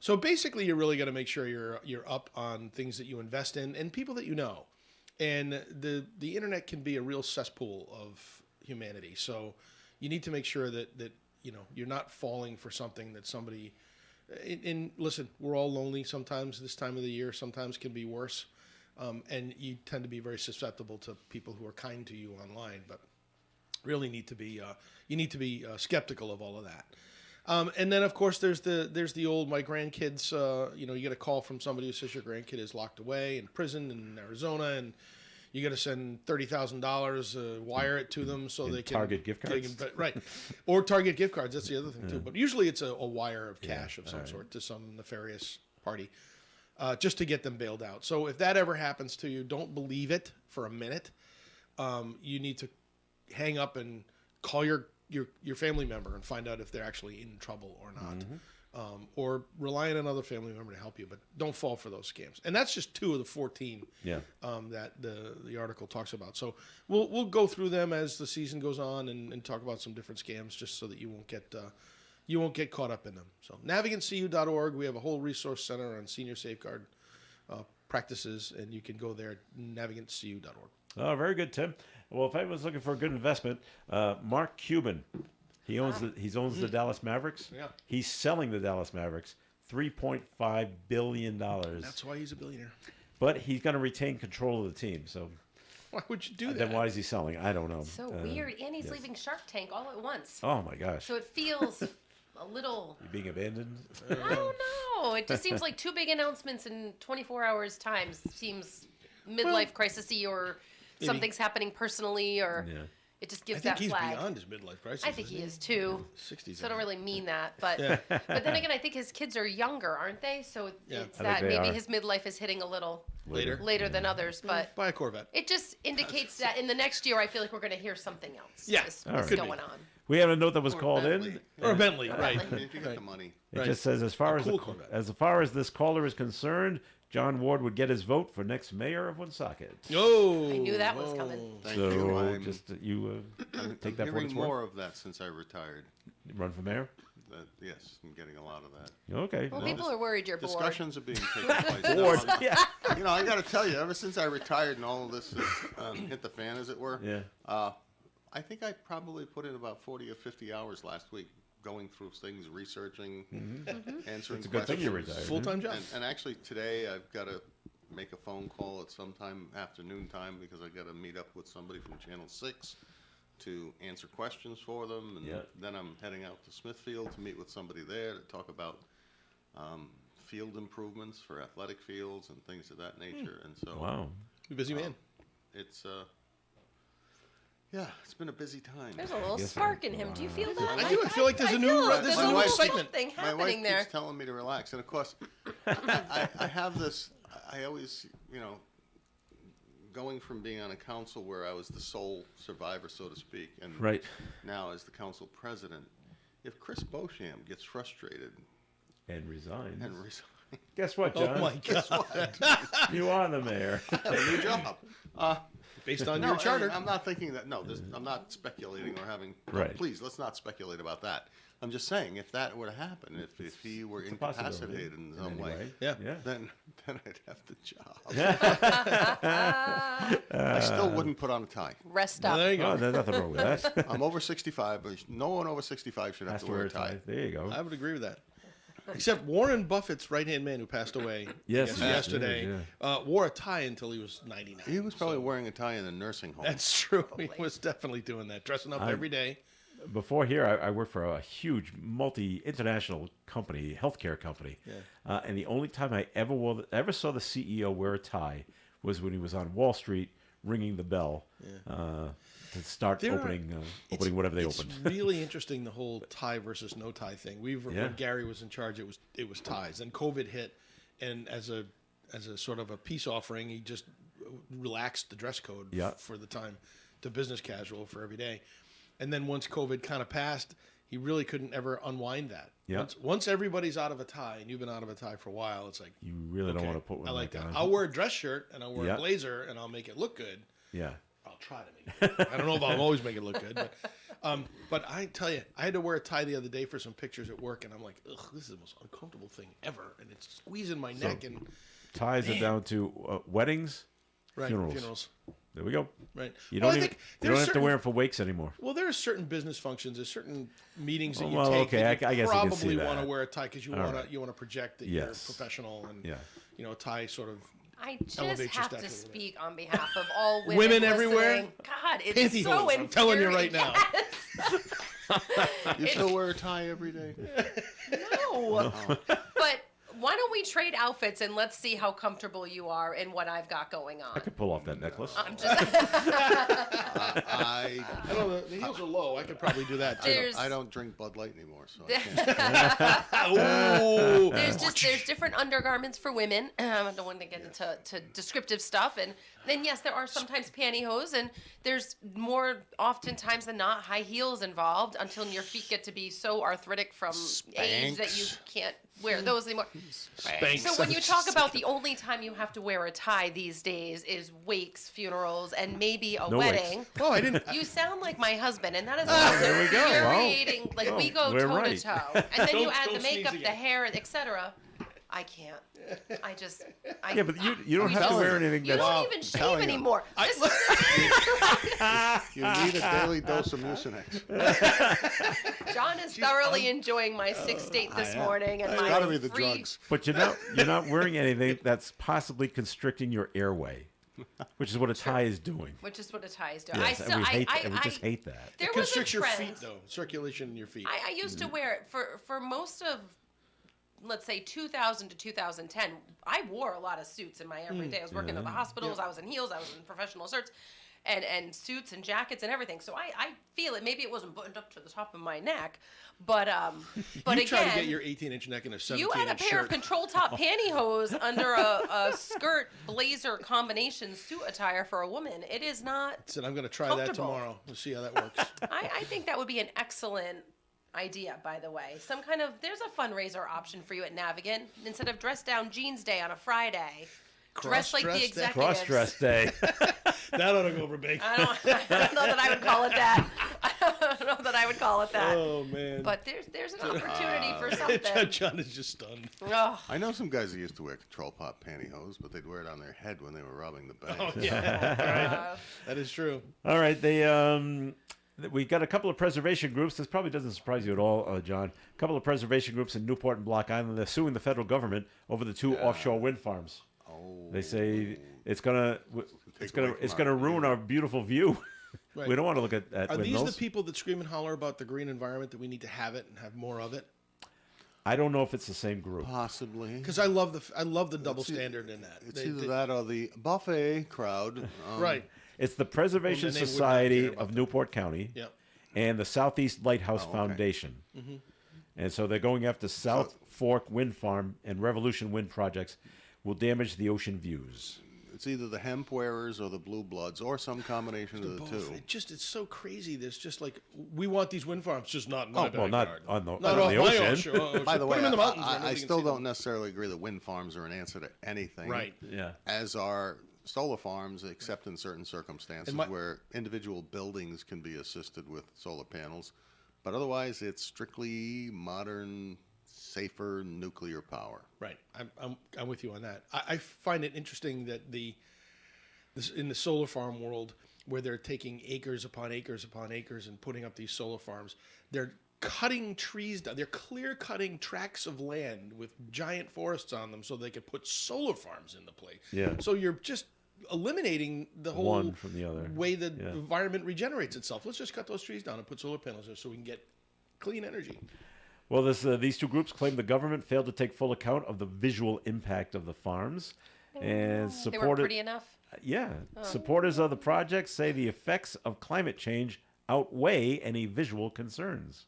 So basically, you're really going to make sure you're up on things that you invest in and people that you know. And the internet can be a real cesspool of humanity. So you need to make sure that you're not falling for something that somebody. And listen, we're all lonely sometimes this time of the year. Sometimes can be worse, and you tend to be very susceptible to people who are kind to you online. But really need to be skeptical of all of that. And then, of course, there's the old my grandkids. You get a call from somebody who says your grandkid is locked away in prison in Arizona, and you got to send $30,000, wire it to them so they can Target gift cards, right? Or Target gift cards. That's the other thing too. But usually it's a wire of cash of some sort to some nefarious party, just to get them bailed out. So if that ever happens to you, don't believe it for a minute. You need to hang up and call your family member and find out if they're actually in trouble or not, or rely on another family member to help you. But don't fall for those scams. And that's just 2 of the 14 that the article talks about. So we'll go through them as the season goes on and talk about some different scams just so that you won't get caught up in them. So navigantcu.org, we have a whole resource center on senior safeguard practices, and you can go there at navigantcu.org. Oh, very good, Tim. Well, if anyone's looking for a good investment, Mark Cuban, he owns the Dallas Mavericks. Yeah. He's selling the Dallas Mavericks $3.5 billion. That's why he's a billionaire. But he's going to retain control of the team. So Why would you do that? then why is he selling? I don't know. So weird. And he's leaving Shark Tank all at once. Oh my gosh. So it feels a little. You're being abandoned. I don't know. It just seems like 2 big announcements in 24 hours time seems midlife crisis-y, or something's happening personally, or it just gives I think that he's flag. beyond his midlife crisis. I think he is too. 60s. So I don't really mean that, but but then again, I think his kids are younger, aren't they? So it's I that think they maybe are. his midlife is hitting a little Later. than others, but Buy a Corvette. it just indicates that in the next year, I feel like we're going to hear something else. Yeah. is All right. Could be. going on. We have a note that was Or called Bentley. in. Or a Bentley, right. I mean, if you got the money. It just says as far as this caller is concerned, John Ward would get his vote for next mayor of Woonsocket. Oh, I knew that was coming. Thank So you. I'm just you take that for what hearing it's more worth. of that since I retired. Run for mayor. Yes, I'm getting a lot of that. Okay. Well, people are worried you're bored. Discussions are being taken place. Bored. Now, Yeah. I got to tell you, ever since I retired and all of this has hit the fan, as it were, Yeah. I think I probably put in about 40 or 50 hours last week going through things, researching, answering It's a good thing questions. you retired. full-time job. And actually today I've got to make a phone call at sometime afternoon time because I got to meet up with somebody from Channel 6 to answer questions for them. And then I'm heading out to Smithfield to meet with somebody there to talk about field improvements for athletic fields and things of that nature. And so Wow. You busy man. it's it's been a busy time. There's a little spark in him. Do you feel that? I do. I feel like there's a new there's a little excitement. something My wife happening there. keeps telling me to relax, and of course, I have this. I always, going from being on a council where I was the sole survivor, so to speak, and Right. now as the council president, if Chris Beauchamp gets frustrated And resign. and resigns, Guess what, John? Oh my God! You are the mayor. I have a new job. Based on No, your charter. I'm not thinking that. No, I'm not speculating or having. No, Right. please, let's not speculate about that. I'm just saying, if that were to happen, if he were It's a possibility incapacitated in some any way, Yeah. Yeah. then I'd have the job. I still wouldn't put on a tie. Rest Well, up. there you go. Oh, there's nothing wrong with that. I'm over 65, but no one over 65 should have Has to to wear wear a tie. There you go. I would agree with that. Except Warren Buffett's right-hand man, who passed away yesterday, wore a tie until he was 99. He was probably wearing a tie in a nursing home. That's true. He was definitely doing that, dressing up every day. Before here, I worked for a huge multi-international company, healthcare company. And the only time I ever saw the CEO wear a tie was when he was on Wall Street ringing the bell to start opening whatever they opened. It's really interesting, the whole tie versus no tie thing. When Gary was in charge, it was ties. Then COVID hit, and as a sort of a peace offering, he just relaxed the dress code for the time to business casual for every day. And then once COVID kind of passed, he really couldn't ever unwind that. Yeah. Once everybody's out of a tie, and you've been out of a tie for a while, it's like, You really don't okay, want to put one I like like that. on. I'll wear a dress shirt, and I'll wear Yeah. a blazer, and I'll make it look good. Yeah. I'll try to make it look good. I don't know if I'll always make it look good, But I tell you, I had to wear a tie the other day for some pictures at work, and I'm like, ugh, this is the most uncomfortable thing ever, and it's squeezing my neck. And Ties it down to weddings, right, funerals. There we go. Right. You Well, don't I even, think you there's don't have to certain- wear them for wakes anymore. Well, there are certain business functions, there's certain meetings that you Well, take okay, that I you guess I can see probably want to that. wear a tie because you All want right. to project that Yes. you're professional, and Yeah. a tie sort of I just Elevate your have to status a little bit. speak on behalf of all women, Women listening. everywhere? God, it's Pantyhose, so I'm telling you right infuriating. now. Yes. You still wear a tie every day? No. But why don't we trade outfits and let's see how comfortable you are in what I've got going on. I could pull off that necklace. I'm just I I don't know, the heels are low. I could probably do that too. There's- I don't drink Bud Light anymore, so I can't. Oh, there's different undergarments for women. I don't want to get into descriptive stuff, and then yes, there are sometimes pantyhose, and there's more oftentimes than not high heels involved until your feet get to be so arthritic from age that you Spanx. can't wear those anymore. Spanx. So when you talk about the only time you have to wear a tie these days is wakes, funerals, and maybe a No wakes. wedding. Oh, I didn't. You sound like my husband, and that is there we go. Well, infuriating. Like we go we're toe right. to toe, and then you Don't- add don't the sneeze makeup, the again. hair, etc. I can't. I just. Yeah, but you don't have to wear anything You that's... don't even shave telling you. anymore. You need a daily dose of Mucinex. John is thoroughly enjoying my 6th date this morning, and It's my got to be the free- drugs. But you're not wearing anything that's possibly constricting your airway, which is what a tie is doing. which is what a tie is doing. Yes, and we just hate that. There It was a constricts your trend. feet, though. Circulation in your feet. I used to wear it for most of, let's say, 2000 to 2010. I wore a lot of suits in my everyday. I was working at the hospitals. I was in heels. I was in professional shirts, and suits and jackets and everything. So I feel it. Maybe it wasn't buttoned up to the top of my neck, but you again, try to get your 18-inch neck in a 17-inch you had a pair shirt. of control top pantyhose under a skirt blazer combination suit attire for a woman. It is not. Said I'm going to try that comfortable. tomorrow. We'll see how that works. I think that would be an excellent idea, by the way. Some kind of, there's a fundraiser option for you at Navigant. Instead of dress down jeans day on a Friday, dress like the Cross-dress day? executives. Cross-dress day. that ought to go over big. I don't know that I would call it that. I don't know that I would call it that. Oh man. But there's an opportunity for something. John is just stunned. Oh, I know some guys that used to wear control pop pantyhose, but they'd wear it on their head when they were robbing the bank. Oh yeah, that is true. All right, we got a couple of preservation groups. This probably doesn't surprise you at all, John. A couple of preservation groups in Newport and Block Island. They're suing the federal government over the 2 offshore wind farms. Oh, They say it's gonna ruin our beautiful view. Right. We don't want to look at Are these windmills. the people that scream and holler about the green environment, that we need to have it and have more of it? I don't know if it's the same group. possibly. Because I love the double standard in that. It's either that or the buffet crowd. Right. It's the Preservation Well, then they would not Society care about of Newport County Yep. and the Southeast Lighthouse okay. Foundation. And so they're going after South Fork Wind Farm and Revolution Wind projects will damage the ocean views. It's either the hemp wearers or the blue bloods or some combination of the two. It's so crazy. There's just like, we want these wind farms, just not in my well, not backyard. on the, Not on off the my ocean. ocean. By the Put way, them in the mountains. where I nobody can still see don't them. necessarily agree that wind farms are an answer to anything. Right. Yeah. As are solar farms, except in certain circumstances And my- where individual buildings can be assisted with solar panels. But otherwise, it's strictly modern, safer nuclear power. Right. I'm with you on that. I find it interesting that in the solar farm world, where they're taking acres upon acres upon acres and putting up these solar farms, they're cutting trees down. They're clear cutting tracts of land with giant forests on them so they could put solar farms into place. Yeah. So you're just eliminating the whole One from the other. way the Yeah. environment regenerates itself. Let's just cut those trees down and put solar panels there so we can get clean energy. Well, these two groups claim the government failed to take full account of the visual impact of the farms. And they weren't supported, pretty enough. yeah, supporters of the project say the effects of climate change outweigh any visual concerns.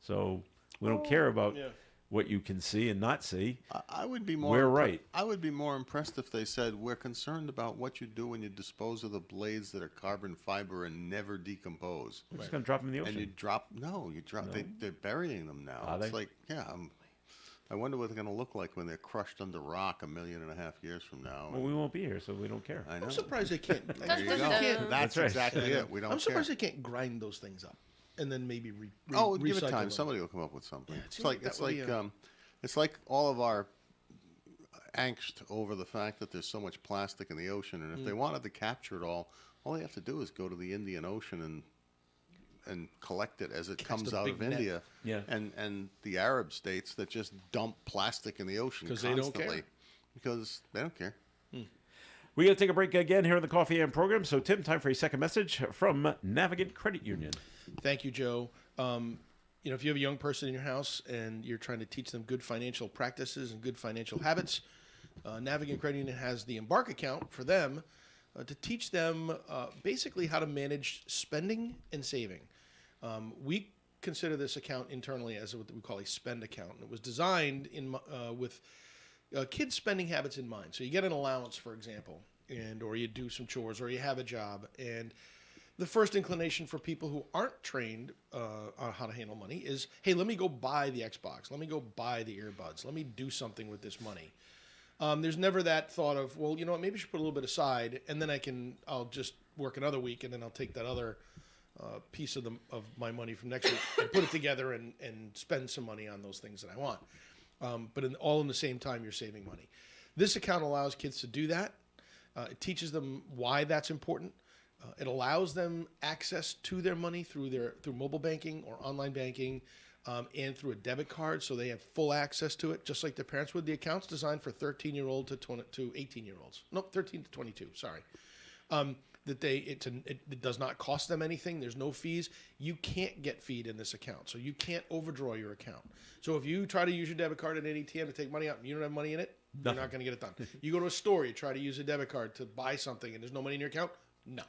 So we don't care about Yeah. what you can see and not see. I would be more. We're right. I would be more impressed if they said we're concerned about what you do when you dispose of the blades that are carbon fiber and never decompose. We're just going to drop them in the And ocean. you drop. They're burying them now. Are It's they? like, yeah. I wonder what they're going to look like when they're crushed under rock 1.5 million years from now. Well, we won't be here, so we don't care. I know. I'm surprised they can't. There you Dun, go. dun, dun. That's right. exactly it. We don't I'm surprised care. they can't grind those things up. and then maybe Give it recycle time. them. Somebody will come up with something. Yeah, it it's seems like like that way, it's like all of our angst over the fact that there's so much plastic in the ocean, and if they wanted to capture it all they have to do is go to the Indian Ocean and collect it as it comes the out big of net. India. Yeah. And the Arab states that just dump plastic in the ocean 'Cause they don't constantly care. because they don't care. We got to take a break again here on the Coffee and program. So, Tim, time for a second message from Navigant Credit Union. Thank you, Joe. If you have a young person in your house and you're trying to teach them good financial practices and good financial habits, Navigant Credit Union has the Embark account for them to teach them basically how to manage spending and saving. We consider this account internally as what we call a spend account. And it was designed with kids' spending habits in mind. So you get an allowance, for example, or you do some chores, or you have a job, and the first inclination for people who aren't trained on how to handle money is, hey, let me go buy the Xbox. Let me go buy the earbuds. Let me do something with this money. There's never that thought of, well, you know what, maybe I should put a little bit aside, and then I'll just work another week, and then I'll take that other piece of my money from next week and put it together and spend some money on those things that I want. But all in the same time, you're saving money. This account allows kids to do that. It teaches them why that's important. It allows them access to their money through mobile banking or online banking, and through a debit card, so they have full access to it, just like their parents would. The account's designed for 13-year-old to 18-year-olds. No, 13 to 22. Sorry. It does not cost them anything. There's no fees. You can't get feed in this account, so you can't overdraw your account. So if you try to use your debit card at an ATM to take money out and you don't have money in it, you're not going to get it done. You go to a store, you try to use a debit card to buy something, and there's no money in your account. No.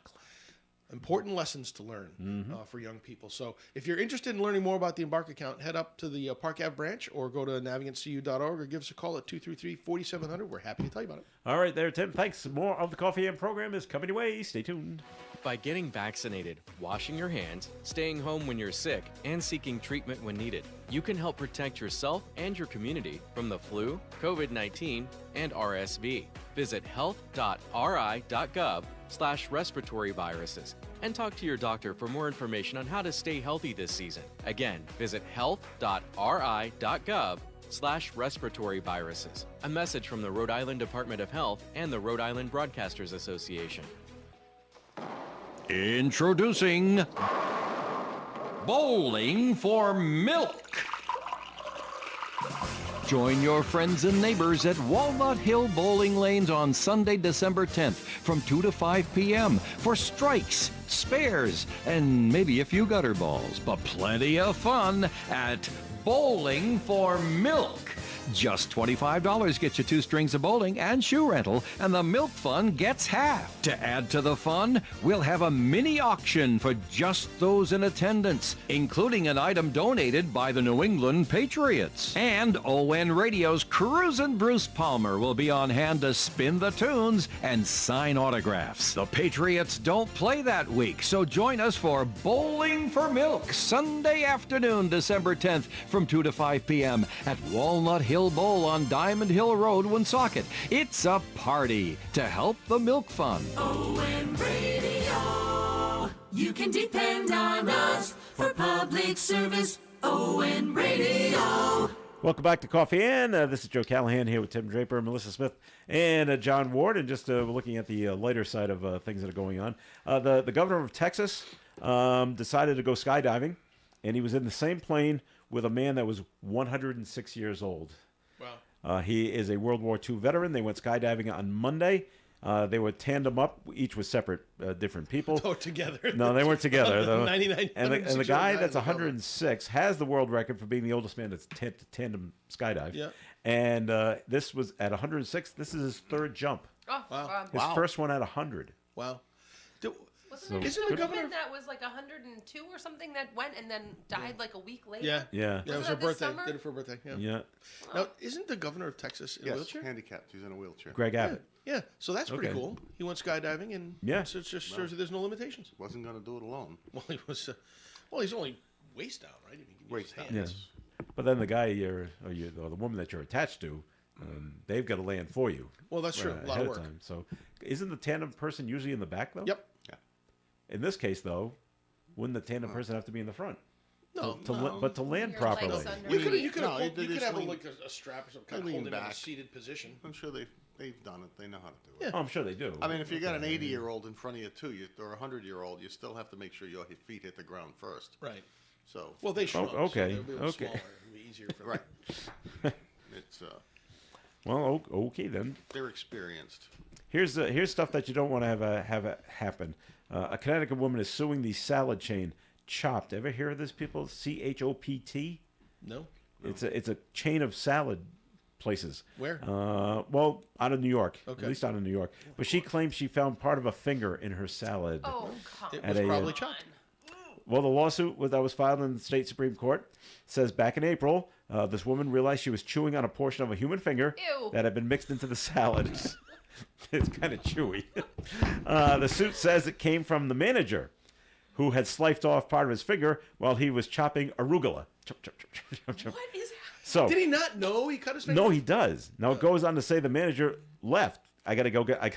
Important lessons to learn for young people. So if you're interested in learning more about the Embark account, head up to the Park Ave branch or go to navigantcu.org or give us a call at 233-4700. We're happy to tell you about it. All right, there, Tim. Thanks. More of the Coffee and program is coming your way. Stay tuned. By getting vaccinated, washing your hands, staying home when you're sick, and seeking treatment when needed, you can help protect yourself and your community from the flu, COVID-19, and RSV. Visit health.ri.gov/respiratory viruses and talk to your doctor for more information on how to stay healthy this season. Again, visit health.ri.gov/respiratory viruses. A message from the Rhode Island Department of Health and the Rhode Island Broadcasters Association. Introducing Bowling for Milk. Join your friends and neighbors at Walnut Hill Bowling Lanes on Sunday, December 10th from 2 to 5 p.m. for strikes, spares, and maybe a few gutter balls, but plenty of fun at Bowling for Milk. Just $25 gets you 2 strings of bowling and shoe rental, and the milk fund gets half. To add to the fun, we'll have a mini auction for just those in attendance, including an item donated by the New England Patriots. And ON Radio's Cruisin' Bruce Palmer will be on hand to spin the tunes and sign autographs. The Patriots don't play that week, so join us for Bowling for Milk, Sunday afternoon, December 10th from 2 to 5 p.m. at Walnut Hill Bowl on Diamond Hill Road, Woonsocket. It's a party to help the Milk Fund. ON Radio. You can depend on us for public service. ON Radio. Welcome back to Coffee and this is Joe Callahan here with Tim Draper, Melissa Smith, and John Ward. And just looking at the lighter side of things that are going on, the governor of Texas decided to go skydiving, and he was in the same plane with a man that was 106 years old. Wow. He is a World War II veteran. They went skydiving on Monday. They were tandem up. Each was separate, different people. Oh, together. No, they weren't together, though. 99, And the guy that's 106 106 has the world record for being the oldest man that's tandem skydive. Yeah. And this was at 106. This is his 3rd jump. Oh, Wow. His first one at 100. Wow. Wasn't Isn't there the a governor- woman that was like 102 or something that went and then died like a week later? Yeah. Yeah. Yeah, it was her Wasn't that this birthday. summer? Did it for her birthday. Yeah. Yeah. Now, isn't the governor of Texas in a Yes, wheelchair? handicapped. He's in a wheelchair. Greg Yeah. Abbott. Yeah. So that's pretty Okay. cool. He went skydiving, and Yeah. so it just shows you there's no limitations. Wasn't going to do it alone. Well, he was. He's only waist down, right? I mean, he can use Waist his down. hands. Yeah. But then the guy or the woman that you're attached to, they've got to land for you. Well, that's true. A lot ahead of work. time. So isn't the tandem person usually in the back, though? Yep. In this case, though, wouldn't the tandem person have to be in the front? No, But to land Your legs properly. under. you could No, have they just a, lean- like a strap or something, kind of lean hold it in a back. seated position. I'm sure they've done it. They know how to do it. Oh, I'm sure they do. I mean, if you got an 80-year-old in front of you too, or a 100-year-old, you still have to make sure your feet hit the ground first. Right. So Well, they shrunk, okay, so they'll be a little okay. smaller. It'll be easier for them. right. It's Well, okay then. they're experienced. Here's stuff that you don't want to have happen. A Connecticut woman is suing the salad chain Chopped. Ever hear of this, people? CHOPT. No. It's a chain of salad places. Where? Well, out of New York. Okay. At least out of New York. But she claims she found part of a finger in her salad. Oh, come It At was a, probably chopped. Well, the lawsuit that was filed in the state Supreme Court says back in April, this woman realized she was chewing on a portion of a human finger Ew. that had been mixed into the salad. It's kind of chewy. The suit says it came from the manager, who had sliced off part of his finger while he was chopping arugula. Chop, chop, chop, chop, chop. What is So, Did he not know he cut his finger? no, he does. Now it goes on to say the manager left. I gotta go get. I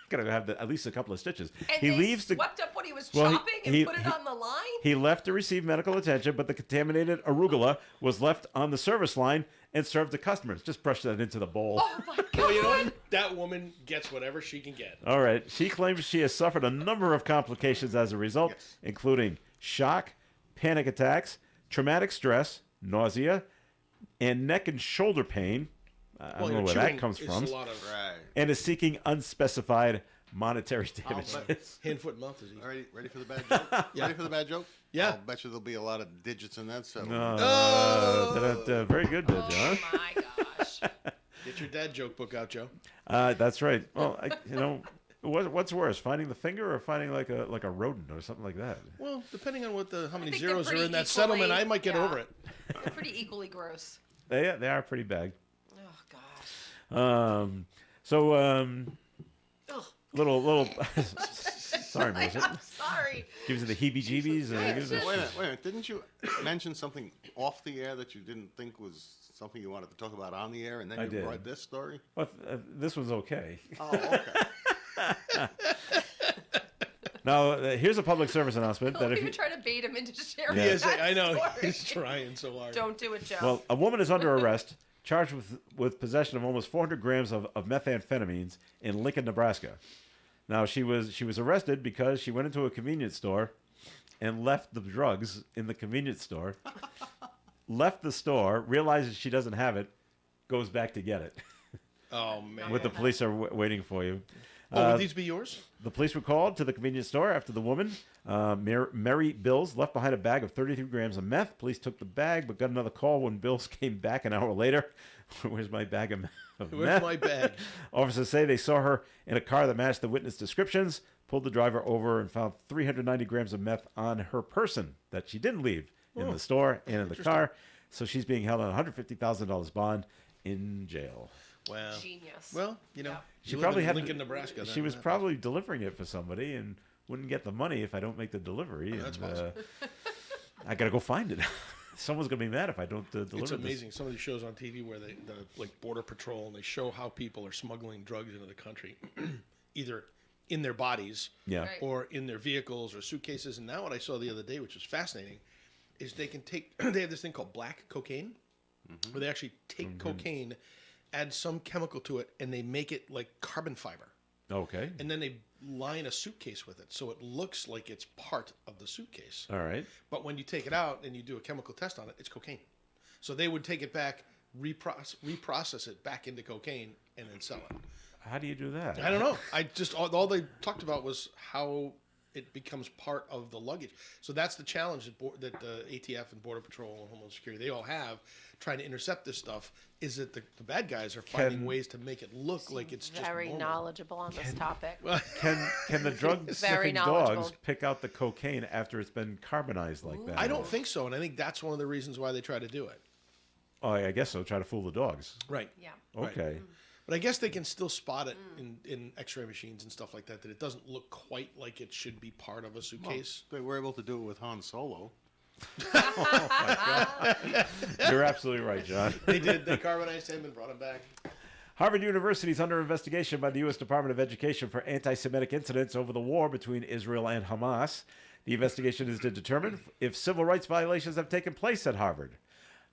gotta go have at least a couple of stitches. And he they leaves the. swept up what he was Well, chopping and put it on the line? He left to receive medical attention, but the contaminated arugula was left on the service line and served to customers. Just brush that into the bowl. Oh my god. Well, you know what? That woman gets whatever she can get. All right. She claims she has suffered a number of complications as a result, including shock, panic attacks, traumatic stress, nausea, and neck and shoulder pain. I don't know where that comes from. A lot of Right. And is seeking unspecified monetary damages. hand, foot, and mouth disease. All right, ready for the bad joke? Ready for the bad joke? Yeah. I'll bet you there'll be a lot of digits in that settlement. Very good, John. Oh my gosh. Get your dad joke book out, Joe. That's right. Well, what's worse, finding the finger or finding like a rodent or something like that? Well, depending on how many think they're zeros are pretty in that equally- settlement, I might get yeah. over it. They're pretty equally gross. They are pretty bad. Oh gosh. Ugh. Little. Sorry, Melissa. I'm sorry. Gives you the heebie-jeebies. Wait a minute. Didn't you mention something off the air that you didn't think was something you wanted to talk about on the air, and then I you did. brought this story? Well, this one's okay. Oh, okay. Now, here's a public service announcement that Don't if even you, try to bait him into sharing. Yeah. Yes, that I know. story. He's trying so hard. Don't do it, Joe. well, a woman is under arrest, charged with possession of almost 400 grams of methamphetamines in Lincoln, Nebraska. Now, she was arrested because she went into a convenience store and left the drugs in the convenience store, left the store, realizes she doesn't have it, goes back to get it. Oh, man. With the police are waiting for you. Would these be yours? The police were called to the convenience store after the woman, Mary Bills, left behind a bag of 33 grams of meth. Police took the bag, but got another call when Bills came back an hour later. Where's my bag of meth? Where's my bag? Officers say they saw her in a car that matched the witness descriptions, pulled the driver over, and found 390 grams of meth on her person that she didn't leave in the store and in the car. So she's being held on a $150,000 bond in jail. Wow. Genius. Well, you know, She you live probably in had Lincoln, Nebraska. She was probably delivering it for somebody and wouldn't get the money if I don't make the delivery. that's and, possible. I gotta go find it. Someone's gonna be mad if I don't deliver. It's this. amazing. Some of these shows on TV where the like Border Patrol, and they show how people are smuggling drugs into the country, either in their bodies, Yeah. Right. or in their vehicles or suitcases. And now what I saw the other day, which was fascinating, is they can take. They have this thing called black cocaine, where they actually take cocaine, add some chemical to it, and they make it like carbon fiber. Okay. And then they line a suitcase with it, so it looks like it's part of the suitcase. All right. But when you take it out and you do a chemical test on it, it's cocaine. So they would take it back, reprocess it back into cocaine, and then sell it. How do you do that? I don't know. I just all they talked about was how it becomes part of the luggage. So that's the challenge that ATF and Border Patrol and Homeland Security, they all have, trying to intercept this stuff, is that the bad guys are finding ways to make it look like it's just Very normal. knowledgeable on this topic. Can the drug Very sniffing knowledgeable. dogs pick out the cocaine after it's been carbonized like that? I don't think so, and I think that's one of the reasons why they try to do it. Oh, I guess so. Try to fool the dogs. Right. Yeah. Okay. But I guess they can still spot it in X-ray machines and stuff like that. That it doesn't look quite like it should be part of a suitcase. They were able to do it with Han Solo. You're absolutely right, John. They did. They carbonized him and brought him back. Harvard University is under investigation by the U.S. Department of Education for anti-Semitic incidents over the war between Israel and Hamas. The investigation is to determine if civil rights violations have taken place at Harvard.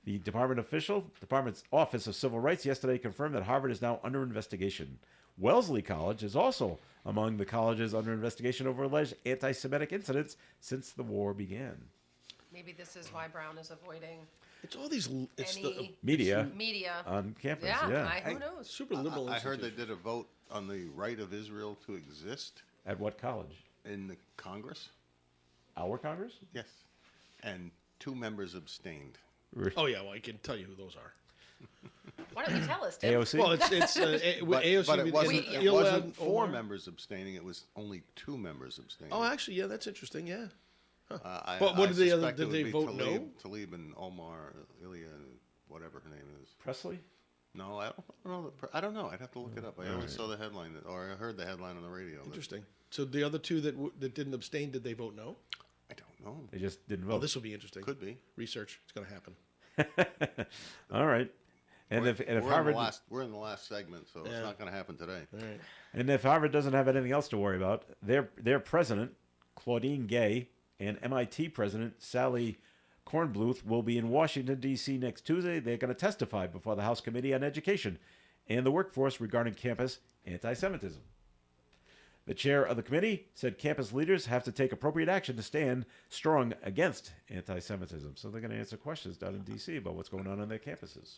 The department's Office of Civil Rights yesterday confirmed that Harvard is now under investigation. Wellesley College is also among the colleges under investigation over alleged anti-Semitic incidents since the war began. Maybe this is why Brown is avoiding It's all these. It's the any Media media. on campus, Who knows? super liberal. I heard they institution. did a vote on the right of Israel to exist At what college? in the Congress. Our Congress? Yes. And 2 members abstained. Oh yeah, well I can tell you who those are. Why don't you tell us, Tim? AOC? Well, it's AOC. But it wasn't, and it wasn't Ilan 4 Omar. members abstaining. It was only 2 members abstaining. Oh, actually, yeah, that's interesting. Yeah. But what did the other? Did they vote no? Talib and Omar, Ilya, whatever her name is. Presley? No, I don't know. I don't know. I'd have to look it up. I only saw the headline, or I heard the headline on the radio. Interesting. So the other 2 that didn't abstain, did they vote no? I don't know. They just didn't Oh, vote. this will be interesting. Could be. Research. It's going to happen. All right. And if we're Harvard we're in the last segment, so it's not going to happen today. All right. and if Harvard doesn't have anything else to worry about, their president Claudine Gay and MIT president Sally Kornbluth will be in Washington D.C. next Tuesday. They're going to testify before the House Committee on Education and the Workforce regarding campus anti-Semitism. The chair of the committee said campus leaders have to take appropriate action to stand strong against anti-Semitism. So they're going to answer questions down in D.C. about what's going on their campuses.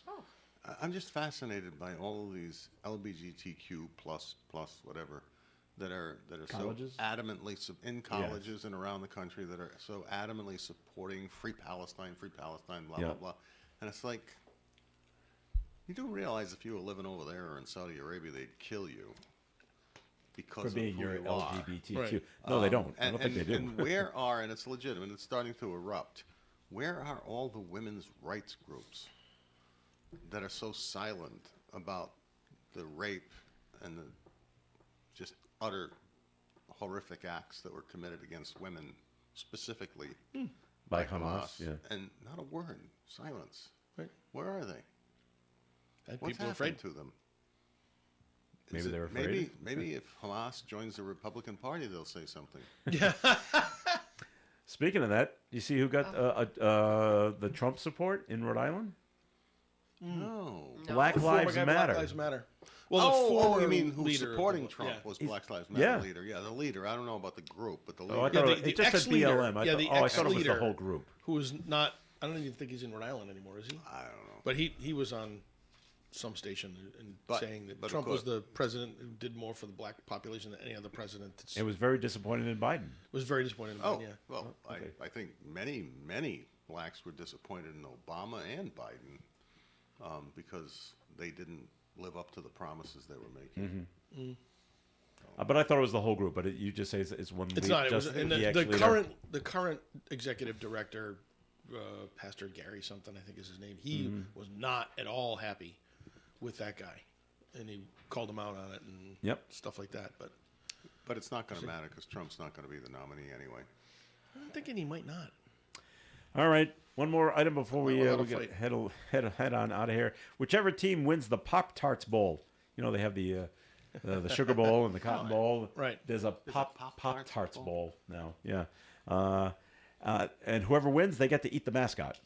I'm just fascinated by all of these LGBTQ plus whatever that are Colleges? so adamantly in colleges and around the country that are so adamantly supporting free Palestine, blah Yeah. blah blah. And it's like, you do realize if you were living over there or in Saudi Arabia, they'd kill you because For being of who your you are. LGBTQ. Right. No, they don't. I And, don't think and, they do. and where are, and it's legitimate, it's starting to erupt, where are all the women's rights groups that are so silent about the rape and the just utter horrific acts that were committed against women, specifically By Hamas, yeah. And not a word, silence. Right. Where are they? And What's people are happened afraid. to them? Maybe they're afraid. Maybe if Hamas joins the Republican Party, they'll say something. Speaking of that, you see who got the Trump support in Rhode Island? No. Black Lives Former guy, Matter. Black Lives Matter. Well, the Oh, former you mean who's leader of supporting the- Trump yeah. was Black Lives Matter Yeah. leader. Yeah, the leader. I don't know about the group, but the leader. Oh, I Yeah, thought the it just said ex-leader. BLM. Yeah, the I thought it was the ex-leader. whole group. Who is not? I don't even think he's in Rhode Island anymore, is he? I don't know. But he was on some station and But- saying that but of Trump was course- the president who did more for the black population than any other president. It was very disappointed in Biden. was very disappointed. Oh, Yeah. well, okay. I think many blacks were disappointed in Obama and Biden because they didn't live up to the promises they were making. But I thought it was the whole group. But you just say it's one. It's lead, not. It was, just and the the ex-leader. current executive director, Pastor Gary something I think is his name. He was not at all happy with that guy, and he called him out on it and Yep. stuff like that. But But it's not going to matter because Trump's not going to be the nominee anyway. I'm thinking he might not. All right, one more item before we We'll have a get fight. head on out of here. Whichever team wins the Pop Tarts Bowl, you know they have the Sugar Bowl and the Cotton Bowl. Right. There's a Pop Pop-Tarts Tarts Bowl? Bowl now. Yeah. And whoever wins, they get to eat the mascot.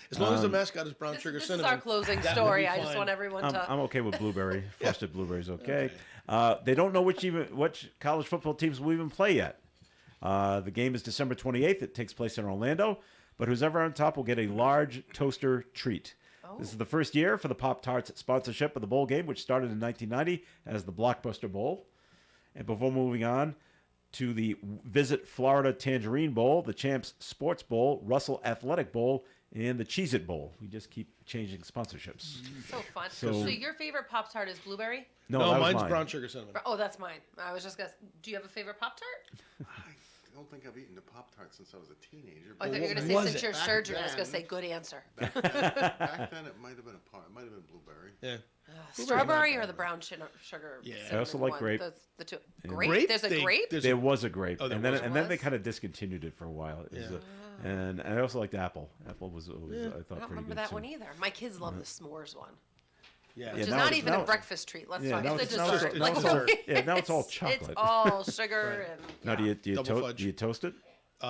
As long as the mascot is brown This, sugar this is cinnamon. our closing that will story. be I just fine. want everyone to. I'm okay with blueberry. Frosted blueberries, okay. They don't know which college football teams will even play yet. The game is December 28th. It takes place in Orlando. But who's ever on top will get a large toaster treat. This is the first year for the Pop-Tarts sponsorship of the bowl game, which started in 1990 as the Blockbuster Bowl. And before moving on to the Visit Florida Tangerine Bowl, the Champs Sports Bowl, Russell Athletic Bowl, and the Cheez-It Bowl. We just keep changing sponsorships. So fun. So- So your favorite Pop Tart is blueberry? No, No, that was mine's mine. brown sugar cinnamon. Oh, that's mine. I was just gonna. Do you have a favorite Pop Tart? I don't think I've eaten a Pop-Tart since I was a teenager. I thought you were what gonna say was since it? you're Back surgeon. I was gonna then- say good answer. Back then, it might have been it might have been blueberry. Yeah. Strawberry or the brown sugar? Yeah. cinnamon I also like one? grape. The two. Grape. Grape? There's a They- grape. there's There was a grape, Oh, there and then was? they Was? kind of discontinued it for a while. It was, Yeah. and I also liked apple. Apple was always I I thought don't pretty remember good that too. one either. My kids love the s'mores one. Yeah. Which is now not it's- even now- a breakfast treat. Let's Yeah, talk. now It's a it's- now it's- dessert. now it's all- yeah, now it's all It's chocolate. all sugar and. Now, do you Double fudge. do you toast it?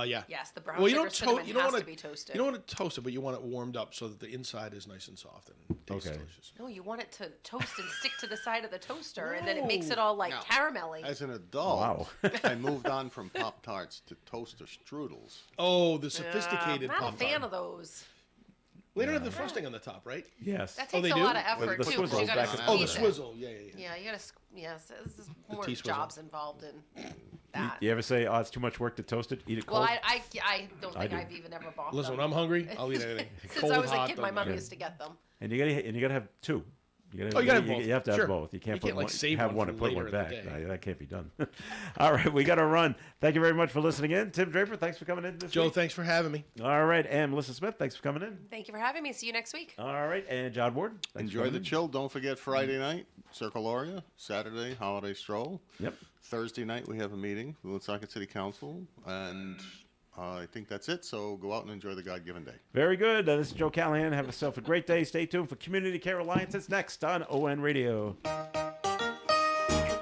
Yeah. Yes, the brown Well, you sugar don't cinnamon you don't has want to be toasted. You don't want to toast it, but you want it warmed up so that the inside is nice and soft and tastes Okay. delicious. No, you want it to toast and stick to the side of the toaster, and then it makes it all like No. caramelly. As an adult, Wow. I moved on from Pop Tarts to toaster strudels. Oh, the sophisticated I'm not a Pop fan Tart. of those. They don't have the frosting on the top, right? Yes. That Oh, takes they a do? lot of effort the too, because swizzles you gotta back and Oh, the squeeze it. swizzle. Yeah. Yeah, you gotta. Yes, there's more T-swizzle. jobs involved in that. You ever say, "Oh, it's too much work to toast it. Eat it Well, cold." I don't think do. I've even ever bought Listen, them. when I'm hungry, I'll eat anything. Since Cold, I was a hot, kid, my doesn't mom matter. used to get them. And you gotta have two. You Oh, you gotta have both. You have to have Sure. both. You can't You put can't, like, one, save have one one for and put later one in the back. day. No, that can't be done. All right, we got to run. Thank you very much for listening in, Tim Draper. Thanks for coming in this Joe, week. thanks for having me. All right, and Melissa Smith. Thanks for coming in. Thank you for having me. See you next week. All right, and John Ward. Thanks for Enjoy coming the in. chill. Don't forget Friday night, Circoloria. Saturday, holiday stroll. Yep. Thursday night, we have a meeting with Woonsocket City Council. And I think that's it. So go out and enjoy the God-given day. Very good. This is Joe Callahan. Have yourself a great day. Stay tuned for Community Care Alliance. It's next on ON Radio.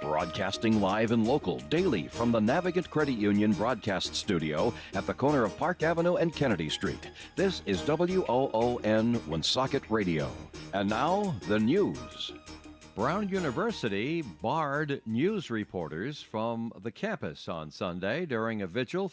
Broadcasting live and local daily from the Navigant Credit Union broadcast studio at the corner of Park Avenue and Kennedy Street. This is WOON Woonsocket Radio. And now, the news. Brown University barred news reporters from the campus on Sunday during a vigil